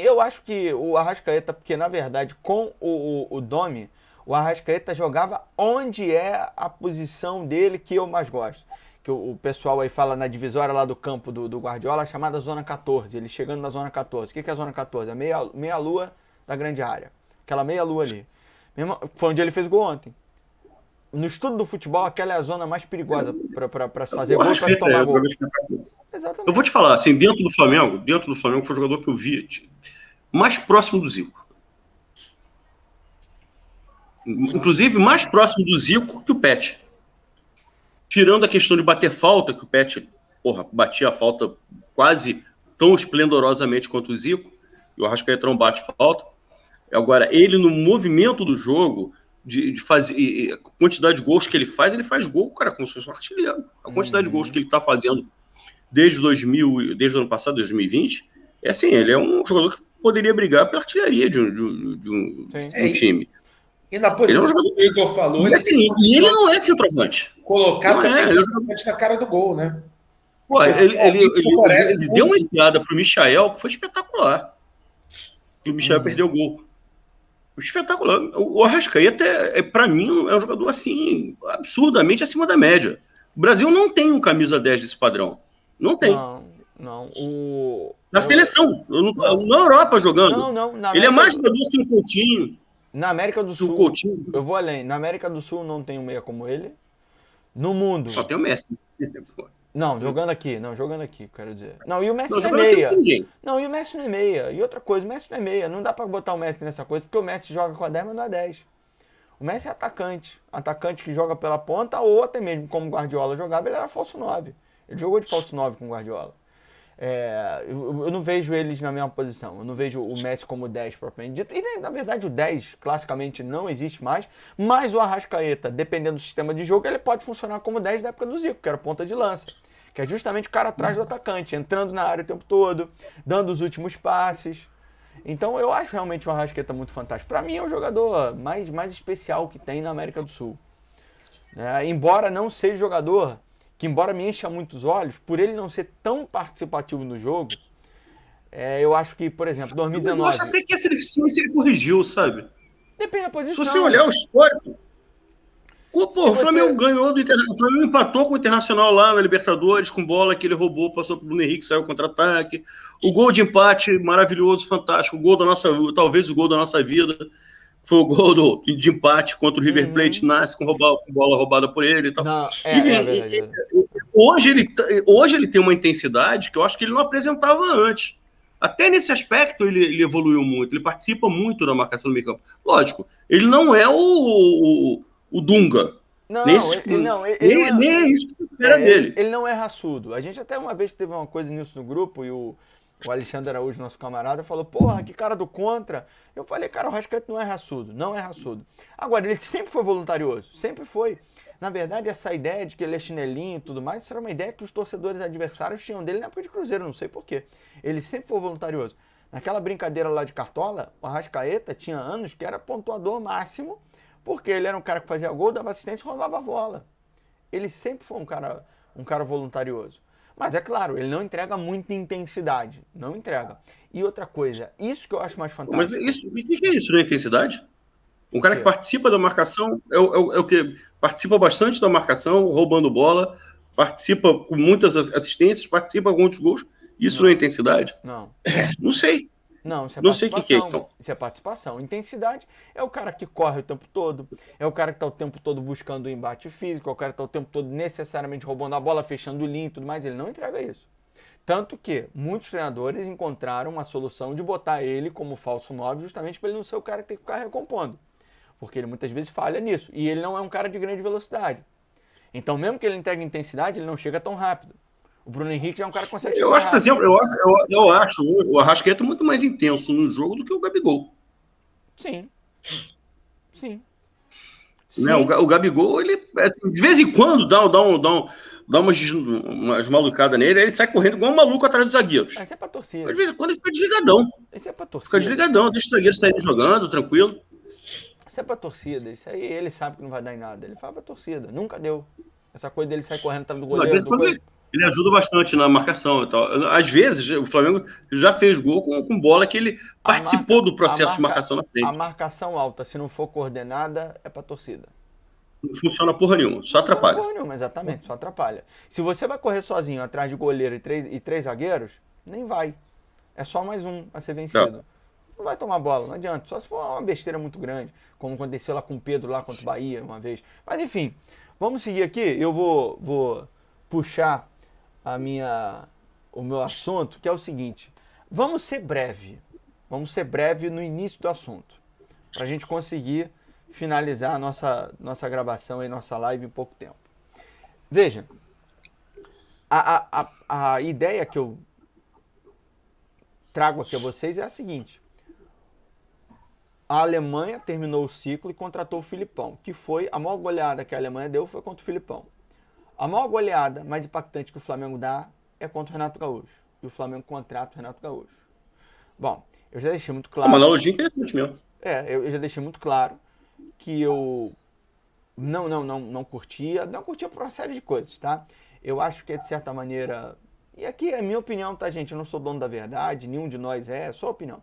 eu acho que o Arrascaeta, porque na verdade com o Domi, o Arrascaeta jogava onde é a posição dele que eu mais gosto. Que o pessoal aí fala na divisória lá do campo do Guardiola, chamada Zona 14, ele chegando na Zona 14. O que é a Zona 14? É meia-lua da grande área. Aquela meia-lua ali. Foi onde ele fez gol ontem. No estudo do futebol, aquela é a zona mais perigosa para se fazer gol, para se tomar gol. Exatamente. Eu vou te falar, assim, dentro do Flamengo foi o jogador que eu vi mais próximo do Zico. Inclusive, mais próximo do Zico que o Pet. Tirando a questão de bater falta, que o Pet, batia a falta quase tão esplendorosamente quanto o Zico, e o Arrascaeta não bate falta. Agora, ele no movimento do jogo, de fazer a quantidade de gols que ele faz gol, cara, como se fosse um artilheiro. A quantidade de gols que ele está fazendo desde o ano passado, 2020, é assim, ele é um jogador que poderia brigar pela artilharia de um time. E na posição que o Igor falou, ele não é centroavante. Colocar essa cara do gol, né? Pô, ele deu uma entrada pro Michael que foi espetacular. E o Michael perdeu o gol. Espetacular. O Arrascaeta, para mim, é um jogador assim, absurdamente acima da média. O Brasil não tem um camisa 10 desse padrão. Não tem. Não. Na seleção. Na Europa jogando. Não. Ele é mais jogador que o Coutinho. Na América do Sul, eu vou além. Na América do Sul não tem um meia como ele. No mundo. Só tem o Messi. Não, jogando aqui, quero dizer. Não, e o Messi não é meia. Não, e o Messi não é meia. E outra coisa, o Messi não é meia. Não dá pra botar o Messi nessa coisa, porque o Messi joga com a 10, mas não é 10. O Messi é atacante. Atacante que joga pela ponta, ou até mesmo como o Guardiola jogava, ele era falso 9. Ele jogou de falso 9 com o Guardiola. Eu não vejo eles na mesma posição. Eu não vejo o Messi como 10 propriamente dito. E na verdade o 10 classicamente não existe mais. Mas o Arrascaeta, dependendo do sistema de jogo, ele pode funcionar como 10 da época do Zico, que era ponta de lança. Que é justamente o cara atrás do atacante, entrando na área o tempo todo, dando os últimos passes. Então eu acho realmente o Arrascaeta muito fantástico. Para mim é o jogador mais especial que tem na América do Sul. Embora não seja jogador que, embora me encha muitos olhos, por ele não ser tão participativo no jogo, eu acho que, por exemplo, 2019... Eu acho até que essa deficiência ele corrigiu, sabe? Depende da posição. Se você olhar o histórico... o Flamengo ganhou do Internacional. O Flamengo empatou com o Internacional lá na Libertadores, com bola que ele roubou, passou pro Bruno Henrique, saiu contra-ataque. O gol de empate, maravilhoso, fantástico. Talvez o gol da nossa vida. Foi o gol de empate contra o River Plate, nasce com bola roubada por ele e tal. Não, hoje ele tem uma intensidade que eu acho que ele não apresentava antes. Até nesse aspecto ele evoluiu muito, ele participa muito da marcação do meio campo. Lógico, ele não é o Dunga. Nem é isso que se espera dele. Ele não é raçudo. A gente até uma vez teve uma coisa nisso no grupo e o Alexandre Araújo, nosso camarada, falou, porra, que cara do contra. Eu falei, cara, o Arrascaeta não é raçudo. Agora, ele sempre foi voluntarioso, sempre foi. Na verdade, essa ideia de que ele é chinelinho e tudo mais, isso era uma ideia que os torcedores adversários tinham dele na época de Cruzeiro, não sei porquê. Ele sempre foi voluntarioso. Naquela brincadeira lá de Cartola, o Arrascaeta tinha anos que era pontuador máximo, porque ele era um cara que fazia gol, dava assistência e roubava a bola. Ele sempre foi um cara voluntarioso. Mas é claro, ele não entrega muita intensidade. Não entrega. E outra coisa, isso que eu acho mais fantástico. Mas o que é isso, não é intensidade? Um cara que participa da marcação, é o que participa bastante da marcação, roubando bola, participa com muitas assistências, participa com muitos gols. Isso não é intensidade? Não. Não sei. Não, isso é não sei o que é, então. Isso é participação. Intensidade é o cara que corre o tempo todo, é o cara que está o tempo todo buscando o embate físico, é o cara que está o tempo todo necessariamente roubando a bola, fechando o linha e tudo mais. Ele não entrega isso. Tanto que muitos treinadores encontraram uma solução de botar ele como falso 9 justamente para ele não ser o cara que tem que ficar recompondo. porque ele muitas vezes falha nisso. E ele não é um cara de grande velocidade. Então, mesmo que ele entregue intensidade, ele não chega tão rápido. O Bruno Henrique já é um cara que consegue chegar Eu acho, por rápido. exemplo, eu acho o Arrascaeta muito mais intenso no jogo do que o Gabigol. Sim. Sim. Né? O Gabigol, ele assim, de vez em quando dá umas malucadas nele, aí ele sai correndo igual um maluco atrás dos zagueiros. Mas isso é pra torcida. Mas de vez em quando ele fica desligadão. Isso é pra torcida. Fica desligadão, deixa os zagueiros saírem jogando, tranquilo. Isso é pra torcida. Isso aí ele sabe que não vai dar em nada. Ele fala pra torcida. Nunca deu. Essa coisa dele sair correndo atrás do goleiro. Ele ajuda bastante na marcação e tal. Às vezes, o Flamengo já fez gol com bola que ele participou do processo de marcação na frente. A marcação alta, se não for coordenada, é pra torcida. Não funciona porra nenhuma, só atrapalha. Não porra nenhuma, exatamente, só atrapalha. Se você vai correr sozinho atrás de goleiro e três zagueiros, nem vai. É só mais um a ser vencido. Não vai tomar bola, não adianta. Só se for uma besteira muito grande, como aconteceu lá com o Pedro, lá contra o Bahia, uma vez. Mas enfim, vamos seguir aqui. Eu vou puxar o meu assunto, que é o seguinte. Vamos ser breve. Vamos ser breve no início do assunto. Para a gente conseguir finalizar a nossa gravação e nossa live em pouco tempo. Veja, a ideia que eu trago aqui a vocês é a seguinte. A Alemanha terminou o ciclo e contratou o Filipão, que foi a maior goleada que a Alemanha deu foi contra o Filipão. A maior goleada mais impactante que o Flamengo dá é contra o Renato Gaúcho. E o Flamengo contrata o Renato Gaúcho. Bom, eu já deixei muito claro... Uma analogia interessante mesmo. Eu já deixei muito claro que eu não curtia. Não curtia por uma série de coisas, tá? Eu acho que é de certa maneira... E aqui é minha opinião, tá, gente? Eu não sou dono da verdade, nenhum de nós é só opinião.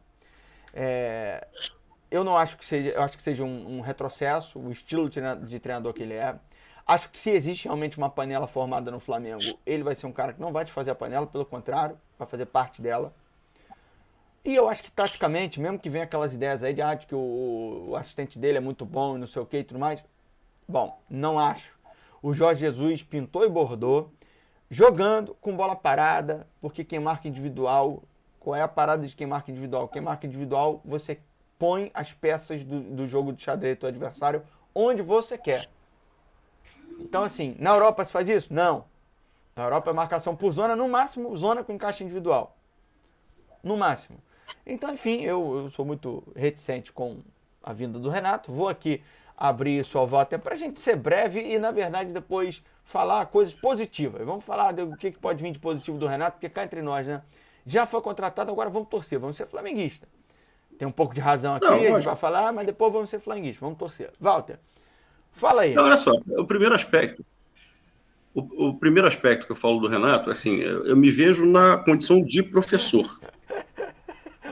Eu não acho que seja... Eu acho que seja um retrocesso, o estilo de treinador que ele é. Acho que se existe realmente uma panela formada no Flamengo, ele vai ser um cara que não vai te fazer a panela, pelo contrário, vai fazer parte dela. E eu acho que taticamente, mesmo que venha aquelas ideias aí de que o assistente dele é muito bom e não sei o que e tudo mais, bom, não acho. O Jorge Jesus pintou e bordou, jogando com bola parada, porque quem marca individual, qual é a parada de quem marca individual? Quem marca individual, você põe as peças do jogo de xadrez do adversário onde você quer. Então, assim, na Europa se faz isso? Não. Na Europa é marcação por zona, no máximo, zona com encaixe individual. No máximo. Então, enfim, eu sou muito reticente com a vinda do Renato. Vou aqui abrir sua volta para a gente ser breve e, na verdade, depois falar coisas positivas. Vamos falar do que pode vir de positivo do Renato, porque cá entre nós, né? Já foi contratado, agora vamos torcer, vamos ser flamenguista. Tem um pouco de razão aqui, a gente vai falar, mas depois vamos ser flamenguistas, vamos torcer. Walter, fala aí. Não, olha só, o primeiro aspecto que eu falo do Renato, assim, eu me vejo na condição de professor.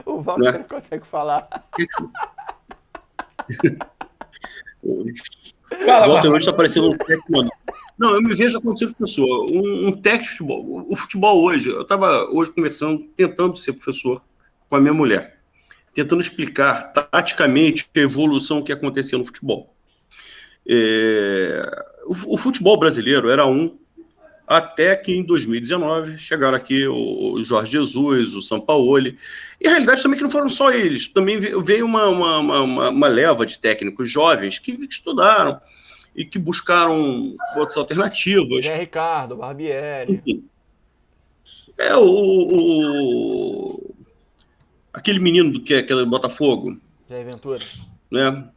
O Walter não consegue falar. Fala, o Walter hoje está parecendo um técnico. Não, eu me vejo na condição de professor. Um técnico de futebol. O futebol hoje, eu estava hoje conversando, tentando ser professor com a minha mulher, tentando explicar taticamente a evolução que aconteceu no futebol. O futebol brasileiro era até que em 2019 chegaram aqui o Jorge Jesus, o Sampaoli, e a realidade também é que não foram só eles, também veio uma leva de técnicos jovens que estudaram e que buscaram outras alternativas. Zé Ricardo, Barbieri. Enfim. Aquele menino que é aquele Botafogo. Zé Ventura. Né?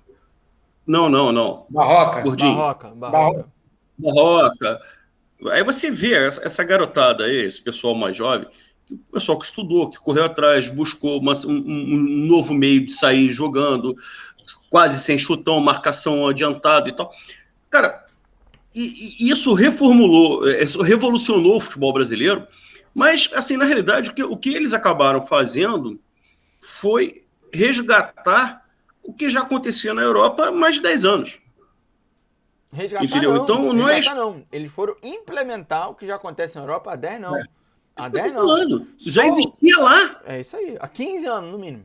Não. Barroca. Gordinho. Barroca. Aí você vê essa garotada aí, esse pessoal mais jovem, o pessoal que estudou, que correu atrás, buscou um novo meio de sair jogando, quase sem chutão, marcação adiantada e tal. Cara, isso revolucionou o futebol brasileiro, mas, assim, na realidade, o que eles acabaram fazendo foi resgatar o que já acontecia na Europa há mais de 10 anos. Resgatar entendeu? Não, então, não resgatar não. Eles foram implementar o que já acontece na Europa há 10 não. Há 10 não. Já existia lá. É isso aí. Há 15 anos, no mínimo.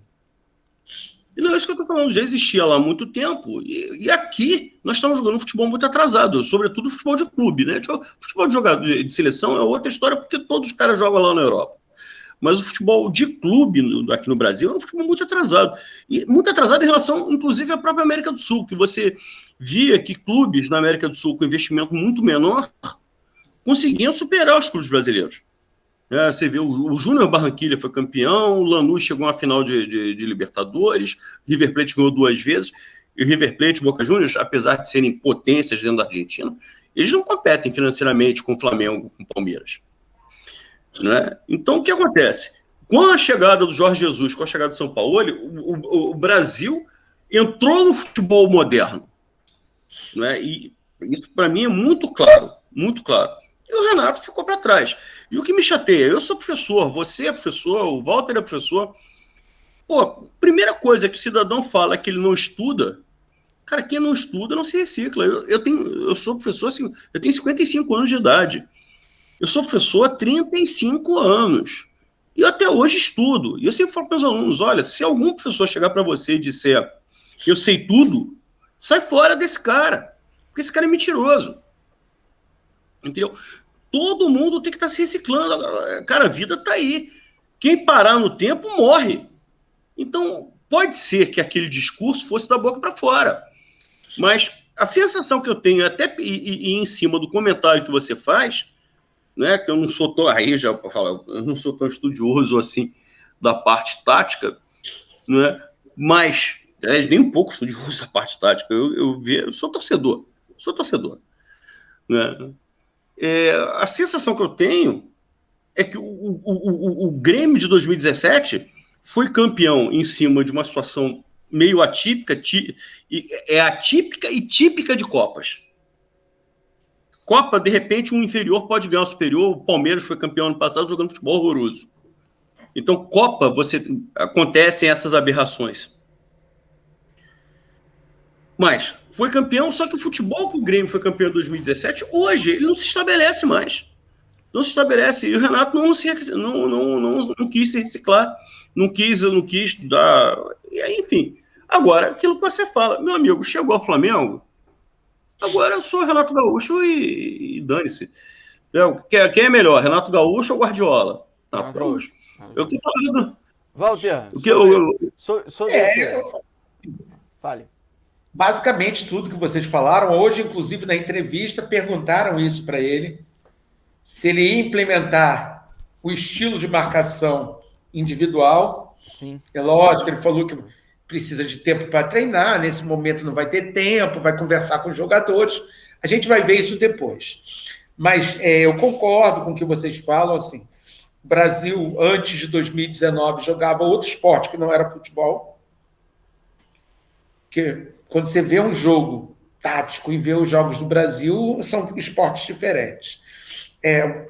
Não, é isso que eu estou falando. Já existia lá há muito tempo. E aqui nós estamos jogando um futebol muito atrasado. Sobretudo futebol de clube, né? Futebol de jogador de seleção é outra história, porque todos os caras jogam lá na Europa. Mas o futebol de clube aqui no Brasil é um futebol muito atrasado. E muito atrasado em relação, inclusive, à própria América do Sul, que você via que clubes na América do Sul com investimento muito menor conseguiam superar os clubes brasileiros. Você vê, o Júnior Barranquilla foi campeão, o Lanús chegou à final de Libertadores, o River Plate ganhou 2 vezes, e o River Plate e o Boca Juniors, apesar de serem potências dentro da Argentina, eles não competem financeiramente com o Flamengo, com o Palmeiras. Né? Então, o que acontece? Com a chegada do Jorge Jesus, com a chegada do São Paulo, o Brasil entrou no futebol moderno. Né? E isso, para mim, é muito claro, muito claro. E o Renato ficou para trás. E o que me chateia, eu sou professor, você é professor, o Walter é professor. Pô, primeira coisa que o cidadão fala é que ele não estuda. Cara, quem não estuda não se recicla. Eu sou professor, assim, eu tenho 55 anos de idade. Eu sou professor há 35 anos. E eu até hoje estudo. E eu sempre falo para os alunos, olha, se algum professor chegar para você e disser eu sei tudo, sai fora desse cara. Porque esse cara é mentiroso. Entendeu? Todo mundo tem que estar se reciclando. Cara, a vida está aí. Quem parar no tempo morre. Então, pode ser que aquele discurso fosse da boca para fora. Mas a sensação que eu tenho, até e em cima do comentário que você faz, né, que eu não sou tão, aí já para falar, eu não sou tão estudioso assim da parte tática, né, mas nem um pouco estudioso da parte tática. Eu sou torcedor, né? A sensação que eu tenho é que o Grêmio de 2017 foi campeão em cima de uma situação meio atípica, atípica e típica de Copas. Copa, de repente, um inferior pode ganhar o superior. O Palmeiras foi campeão ano passado jogando futebol horroroso. Então, Copa, acontecem essas aberrações. Mas foi campeão, só que o futebol que o Grêmio foi campeão em 2017, hoje, ele não se estabelece mais. Não se estabelece. E o Renato não quis se reciclar, não quis dar... E aí, enfim. Agora, aquilo que você fala, meu amigo, chegou ao Flamengo, agora eu sou Renato Gaúcho e dane-se. Quem é melhor, Renato Gaúcho ou Guardiola? Renato Gaúcho. Eu tô falando... Walter, fale. Basicamente, tudo que vocês falaram, hoje, inclusive, na entrevista, perguntaram isso para ele, se ele ia implementar o estilo de marcação individual. Sim. É lógico, ele falou que precisa de tempo para treinar, nesse momento não vai ter tempo, vai conversar com os jogadores, a gente vai ver isso depois. Mas eu concordo com o que vocês falam, assim, o Brasil, antes de 2019, jogava outro esporte que não era futebol, porque quando você vê um jogo tático e vê os jogos do Brasil, são esportes diferentes.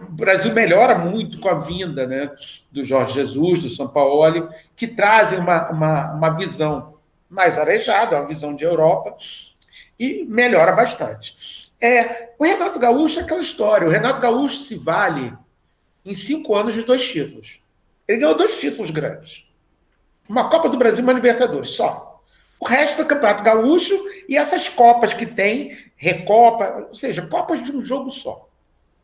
O Brasil melhora muito com a vinda, né, do Jorge Jesus, do Sampaoli, que trazem uma visão mais arejada, uma visão de Europa, e melhora bastante. O Renato Gaúcho é aquela história. O Renato Gaúcho se vale em 5 anos de 2 títulos. Ele ganhou 2 títulos grandes. Uma Copa do Brasil e uma Libertadores, só. O resto foi Campeonato Gaúcho e essas Copas que tem, Recopa, ou seja, Copas de um jogo só.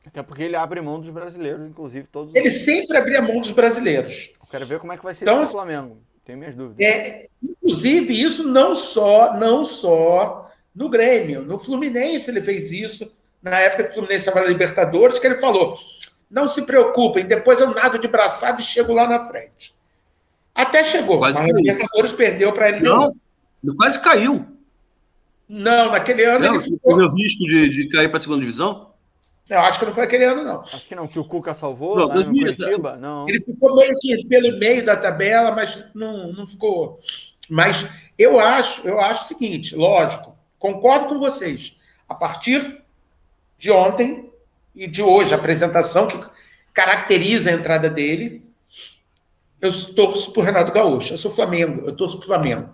Até porque ele abre mão dos brasileiros, inclusive todos. Ele sempre abria mão dos brasileiros. Eu quero ver como é que vai ser isso no Flamengo. Tenho minhas dúvidas. Inclusive, isso não só no Grêmio. No Fluminense ele fez isso. Na época que o Fluminense estava na Libertadores, que ele falou, não se preocupem, depois eu nado de braçada e chego lá na frente. Até chegou. Mas a Libertadores perdeu para ele. Não, quase caiu. Não, naquele ano não, ele ficou... Correu risco de cair para a segunda divisão? Não, acho que não foi aquele ano, não. Acho que não, que o Cuca salvou não, lá no Curitiba. Não. Ele ficou meio que pelo meio da tabela, mas não ficou. Mas eu acho o seguinte, lógico, concordo com vocês. A partir de ontem e de hoje, a apresentação que caracteriza a entrada dele, eu torço para o Renato Gaúcho. Eu sou Flamengo, eu torço para o Flamengo.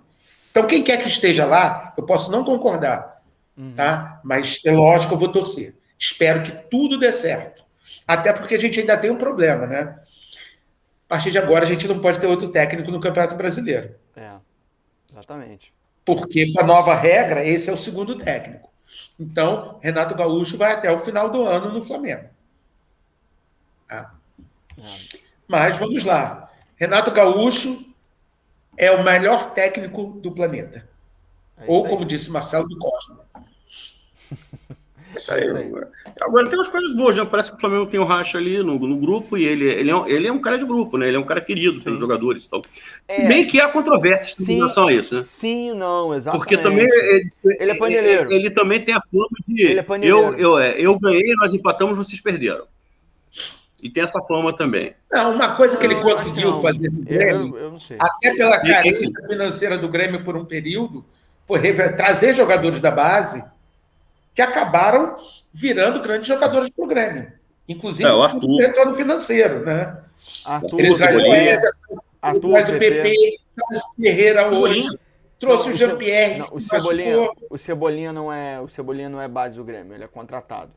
Então, quem quer que esteja lá, eu posso não concordar, tá? Mas é lógico que eu vou torcer. Espero que tudo dê certo. Até porque a gente ainda tem um problema, né? A partir de agora, a gente não pode ter outro técnico no Campeonato Brasileiro. Exatamente. Porque, com a nova regra, esse é o segundo técnico. Então, Renato Gaúcho vai até o final do ano no Flamengo. Mas vamos lá. Renato Gaúcho é o melhor técnico do planeta. Ou, como disse Marcelo do Costa. Isso aí. Agora tem umas coisas boas, né? Parece que o Flamengo tem um racha ali no grupo e ele é um cara de grupo, né? Ele é um cara querido pelos jogadores e tal. Bem que há controvérsias em relação a isso, né? Sim, não, exatamente. Porque também ele é paneleiro. Ele também tem a fama de ele é paneleiro. eu ganhei, nós empatamos, vocês perderam. E tem essa fama também. Não, uma coisa que ele conseguiu fazer no Grêmio, eu não sei. até pela carência financeira do Grêmio por um período, foi trazer jogadores da base que acabaram virando grandes jogadores para o Grêmio. Inclusive, o Arthur. O retorno financeiro, né? Ele traz o Ederson, traz o PP, traz o Ferreira hoje, trouxe o Jean-Pierre. O Cebolinha não é base do Grêmio, ele é contratado.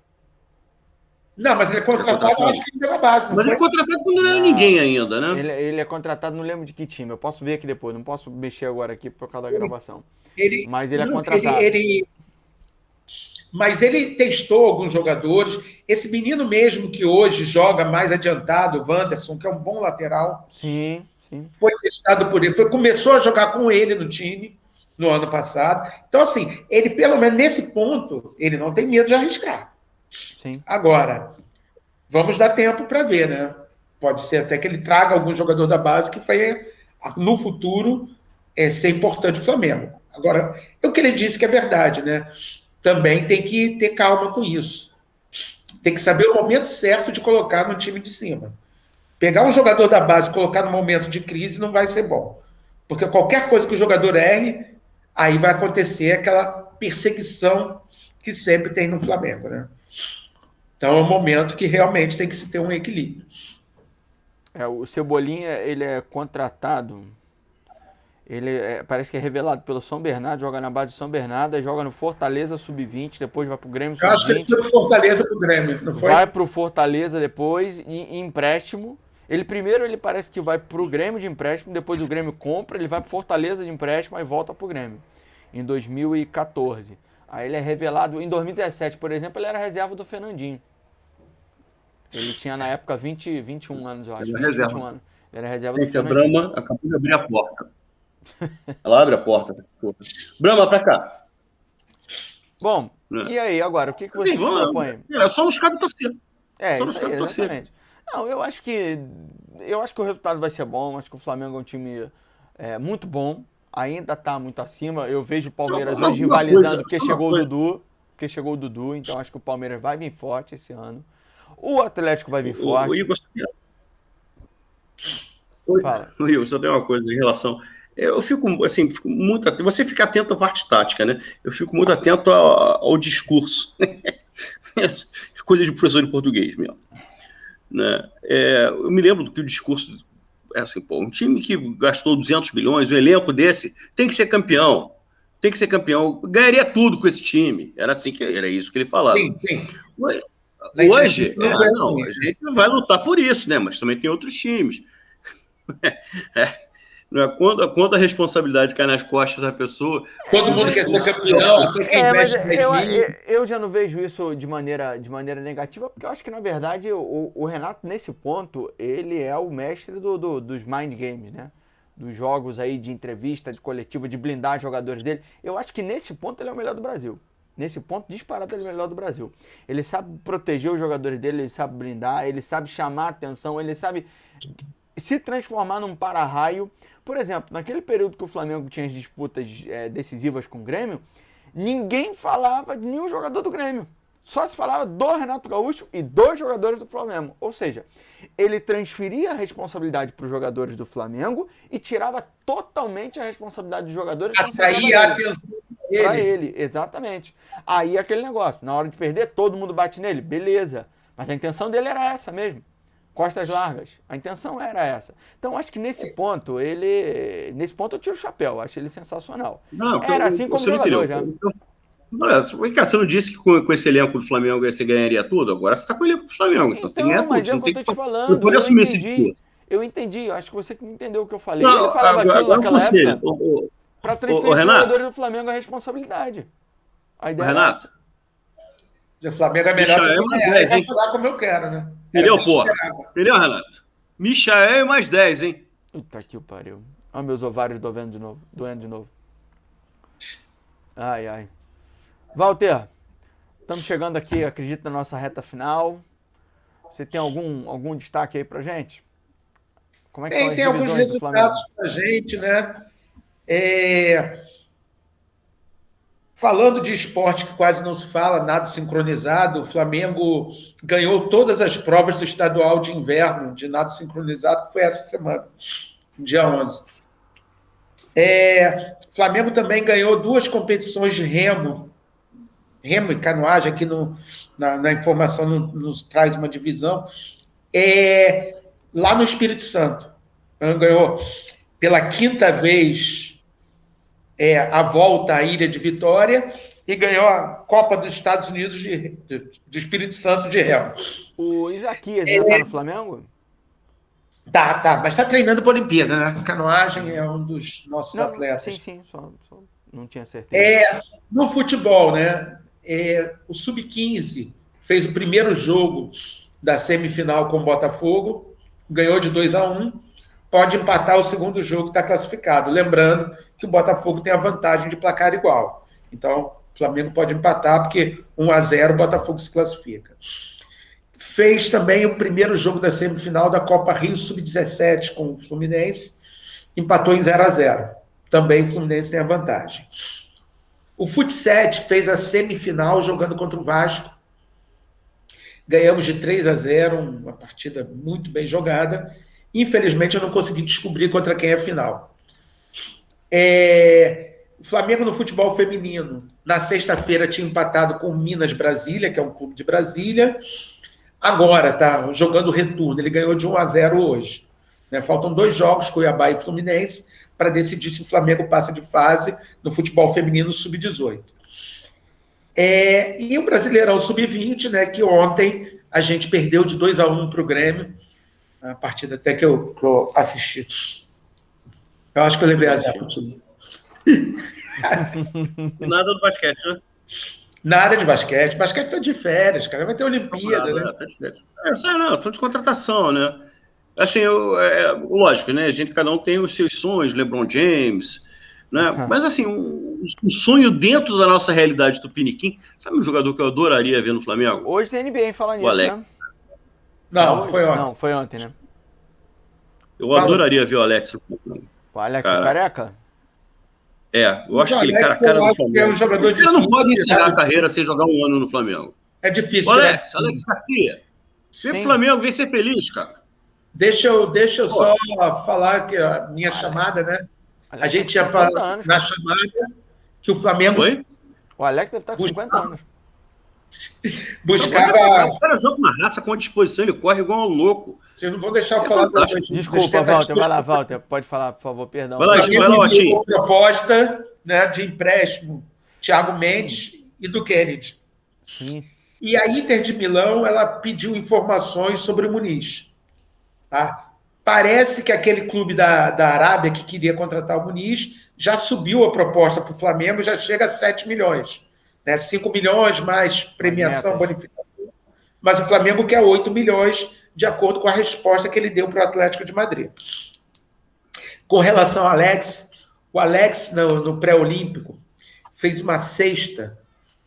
Não, mas ele é contratado, eu acho que ele é da base. Mas ele é contratado quando não é ninguém ainda, né? Ele é contratado, não lembro de que time. Eu posso ver aqui depois, não posso mexer agora aqui por causa da gravação. Mas ele é contratado. Mas ele testou alguns jogadores. Esse menino mesmo que hoje joga mais adiantado, o Wanderson, que é um bom lateral. Sim. Foi testado por ele. Começou a jogar com ele no time no ano passado. Então, assim, ele, pelo menos nesse ponto, ele não tem medo de arriscar. Sim. Agora, vamos dar tempo para ver, né? Pode ser até que ele traga algum jogador da base que vai, no futuro, ser importante para o Flamengo. Agora, o que ele disse que é verdade, né? Também tem que ter calma com isso. Tem que saber o momento certo de colocar no time de cima. Pegar um jogador da base e colocar no momento de crise não vai ser bom. Porque qualquer coisa que o jogador erre, aí vai acontecer aquela perseguição que sempre tem no Flamengo, né? Então é um momento que realmente tem que se ter um equilíbrio. O Cebolinha, ele é contratado, parece que é revelado pelo São Bernardo, joga na base do São Bernardo, joga no Fortaleza Sub-20, depois vai pro Grêmio Sub-20. Eu acho que ele foi pro Fortaleza pro Grêmio, não foi? Vai pro Fortaleza depois, em empréstimo. Ele parece que vai pro Grêmio de empréstimo, depois o Grêmio compra, ele vai pro Fortaleza de empréstimo e volta pro Grêmio, em 2014. Aí ele é revelado, em 2017, por exemplo, ele era reserva do Fernandinho. Ele tinha, na época, 21 anos, eu acho. Ele era reserva. 21 anos. Ele era reserva do A Fernandinho. Brahma acabou de abrir a porta. Ela abre a porta. Brahma, pra cá. Bom, e aí, agora, o que vocês propõem? Só nos cabe torcer. Só nos cabe torcer. Exatamente. Não, eu acho que o resultado vai ser bom. Acho que o Flamengo é um time muito bom. Ainda tá muito acima. Eu vejo o Palmeiras hoje rivalizando porque chegou o Dudu. Então acho que o Palmeiras vai vir forte esse ano. O Atlético vai vir forte. O Igor, só tem uma coisa em relação. Eu fico muito atento. Você fica atento à parte tática, né? Eu fico muito atento ao discurso. Coisa de professor de português mesmo. Né? Eu me lembro que o discurso é assim, um time que gastou 200 milhões, um elenco desse, tem que ser campeão. Ganharia tudo com esse time. Era isso que ele falava. Sim. Hoje, a gente vai lutar por isso, né? Mas também tem outros times. Quando a responsabilidade cai nas costas da pessoa... Todo mundo quer ser campeão. Mas eu já não vejo isso de maneira negativa, porque eu acho que, na verdade, o Renato, nesse ponto, ele é o mestre dos mind games, né? Dos jogos aí de entrevista, de coletiva, de blindar jogadores dele. Eu acho que, nesse ponto, ele é o melhor do Brasil. Nesse ponto, disparado, ele é o melhor do Brasil. Ele sabe proteger os jogadores dele, ele sabe blindar, ele sabe chamar a atenção, ele sabe se transformar num para-raio. Por exemplo, naquele período que o Flamengo tinha as disputas decisivas com o Grêmio, ninguém falava de nenhum jogador do Grêmio. Só se falava do Renato Gaúcho e dos jogadores do Flamengo. Ou seja, ele transferia a responsabilidade para os jogadores do Flamengo e tirava totalmente a responsabilidade dos jogadores. Atraía a atenção para ele, exatamente. Aí aquele negócio, na hora de perder, todo mundo bate nele, beleza. Mas a intenção dele era essa mesmo. Costas largas. A intenção era essa. Então, acho que nesse ponto, eu tiro o chapéu. Acho ele sensacional. Era assim como jogador já. Você não disse que com esse elenco do Flamengo você ganharia tudo? Agora você está com o elenco do Flamengo. Então você ganha tudo. Mas é o que eu estou te falando. Pode assumir esse discurso. Eu entendi. Acho que você não entendeu o que eu falei. Ele falava aquilo naquela época para transferir os jogadores do Flamengo a responsabilidade. A ideia Renato. O Flamengo é melhor do que vai jogar como eu quero, né? Entendeu, pô? Entendeu, Renato? Michael e mais 10, hein? Puta que o pariu. Olha meus ovários doendo de novo. Ai, ai. Walter, estamos chegando aqui, acredito, na nossa reta final. Você tem algum destaque aí pra gente? Como é que estão as Tem alguns divisões do Flamengo? resultados para a gente, né? Falando de esporte que quase não se fala, nada sincronizado, o Flamengo ganhou todas as provas do estadual de inverno de nado sincronizado, que foi essa semana, dia 11. O Flamengo também ganhou 2 competições de remo e canoagem, aqui na informação nos traz uma divisão, lá no Espírito Santo. Ganhou pela 5ª vez a volta à Ilha de Vitória e ganhou a Copa dos Estados Unidos de Espírito Santo de remo. O Isaquias ainda tá no Flamengo? Tá, mas está treinando para a Olimpíada, né? Canoagem é um dos nossos atletas. Sim, só não tinha certeza. No futebol, né? O Sub-15 fez o primeiro jogo da semifinal com o Botafogo, ganhou de 2-1, pode empatar o segundo jogo que está classificado. Lembrando que o Botafogo tem a vantagem de placar igual. Então, o Flamengo pode empatar, porque 1-0 o Botafogo se classifica. Fez também o primeiro jogo da semifinal da Copa Rio Sub-17 com o Fluminense, empatou em 0-0. Também o Fluminense tem a vantagem. O Fut7 fez a semifinal jogando contra o Vasco. Ganhamos de 3-0, uma partida muito bem jogada. Infelizmente, eu não consegui descobrir contra quem é a final. O Flamengo no futebol feminino, na sexta-feira, tinha empatado com o Minas Brasília, que é um clube de Brasília. Agora, tá jogando retorno. Ele ganhou de 1-0 hoje. Faltam 2 jogos, Cuiabá e Fluminense, para decidir se o Flamengo passa de fase no futebol feminino sub-18. E o Brasileirão sub-20, né, que ontem a gente perdeu de 2-1 para o Grêmio, a partida até que eu assisti. Eu acho que eu levei a zero pro time. Nada do basquete, né? Nada de basquete. Basquete tá de férias, cara. Vai ter Olimpíada, né? Tá de férias. Tô de contratação, né? Assim, lógico, né? Cada um tem os seus sonhos, LeBron James, né? Mas, assim, um sonho dentro da nossa realidade do Piniquim. Sabe um jogador que eu adoraria ver no Flamengo? Hoje tem NBA falando nisso, Alex. né? Não, foi ontem. Não, foi ontem, né? Eu adoraria ver o Alex. O Alex Careca? Eu acho que ele, cara do Flamengo. Os caras não podem encerrar a carreira sem jogar um ano no Flamengo. É difícil, Alex Garcia. Vem pro Flamengo, vem ser feliz, cara. Deixa eu só falar que a minha chamada, né? A gente tinha falado na chamada que o Flamengo... Oi? O Alex deve estar com 50 anos. Buscava... O cara joga uma raça com a disposição, ele corre igual um louco. Vocês não vão deixar eu falar... Desculpa, Walter. Vai lá, Walter. Pode falar, por favor, perdão. Vai lá, Otinho. Proposta, né, de empréstimo, Thiago Mendes e do Kennedy. Sim. E a Inter de Milão, ela pediu informações sobre o Muniz. Tá? Parece que aquele clube da Arábia que queria contratar o Muniz já subiu a proposta para o Flamengo, já chega a 7 milhões. Né? 5 milhões mais premiação, bonificação. Mas o Flamengo quer 8 milhões, de acordo com a resposta que ele deu para o Atlético de Madrid. Com relação ao Alex, o Alex, no pré-olímpico, fez uma cesta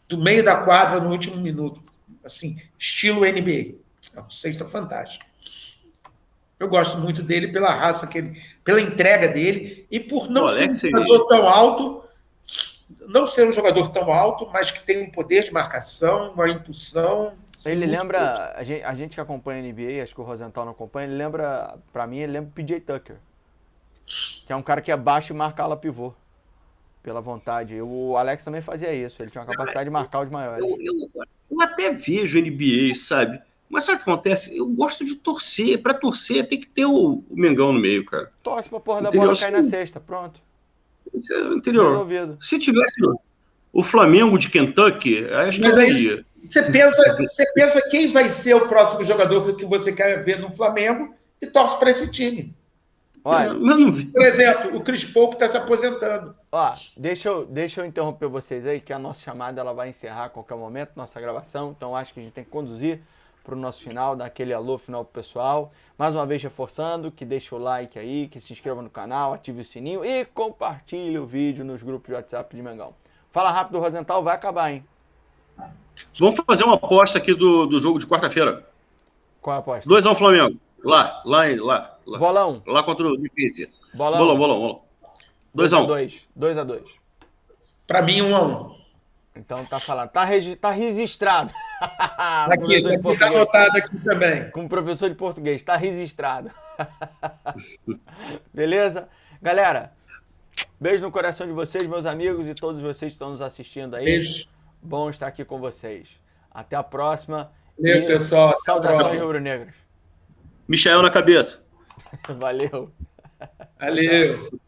do meio da quadra no último minuto. Assim, estilo NBA. É uma cesta fantástica. Eu gosto muito dele pela raça que ele, pela entrega dele e por não ser um jogador tão alto, mas que tem um poder de marcação, uma impulsão. Ele lembra, a gente que acompanha a NBA, acho que o Rosenthal não acompanha, ele lembra o PJ Tucker, que é um cara que é baixo e marca ala pivô, pela vontade. O Alex também fazia isso, ele tinha uma capacidade de marcar os maiores. Eu até vejo NBA, sabe? Mas sabe o que acontece? Eu gosto de torcer. Pra torcer tem que ter o Mengão no meio, cara. Torce pra porra da bola cair na cesta, pronto. Entendeu? Resolvido. Se tivesse o Flamengo de Kentucky, acho que eu iria. Você pensa quem vai ser o próximo jogador que você quer ver no Flamengo e torce para esse time. Olha, não vi. Por exemplo, o Cris Pouco está se aposentando. Deixa eu interromper vocês aí, que a nossa chamada ela vai encerrar a qualquer momento, nossa gravação, então acho que a gente tem que conduzir. pro nosso final, dar aquele alô final pro pessoal. Mais uma vez reforçando, que deixa o like aí, que se inscreva no canal, ative o sininho e compartilhe o vídeo nos grupos de WhatsApp de Mengão. Fala rápido, Rosenthal, vai acabar, hein? Vamos fazer uma aposta aqui do jogo de quarta-feira. Qual é a aposta? 2x1 Flamengo. Lá. Bolão. Lá contra o Difícil. Bolão. Bolão. 2x1. 2x2. Para mim, 1-1. Então tá falando. Tá registrado. Aqui, tá anotado aqui também. Com o professor de português. Tá registrado. Beleza? Galera, beijo no coração de vocês, meus amigos, e todos vocês que estão nos assistindo aí. Beijo. Bom estar aqui com vocês. Até a próxima. Valeu, pessoal. Saudações rubro-negras. Michael na cabeça. Valeu. Valeu.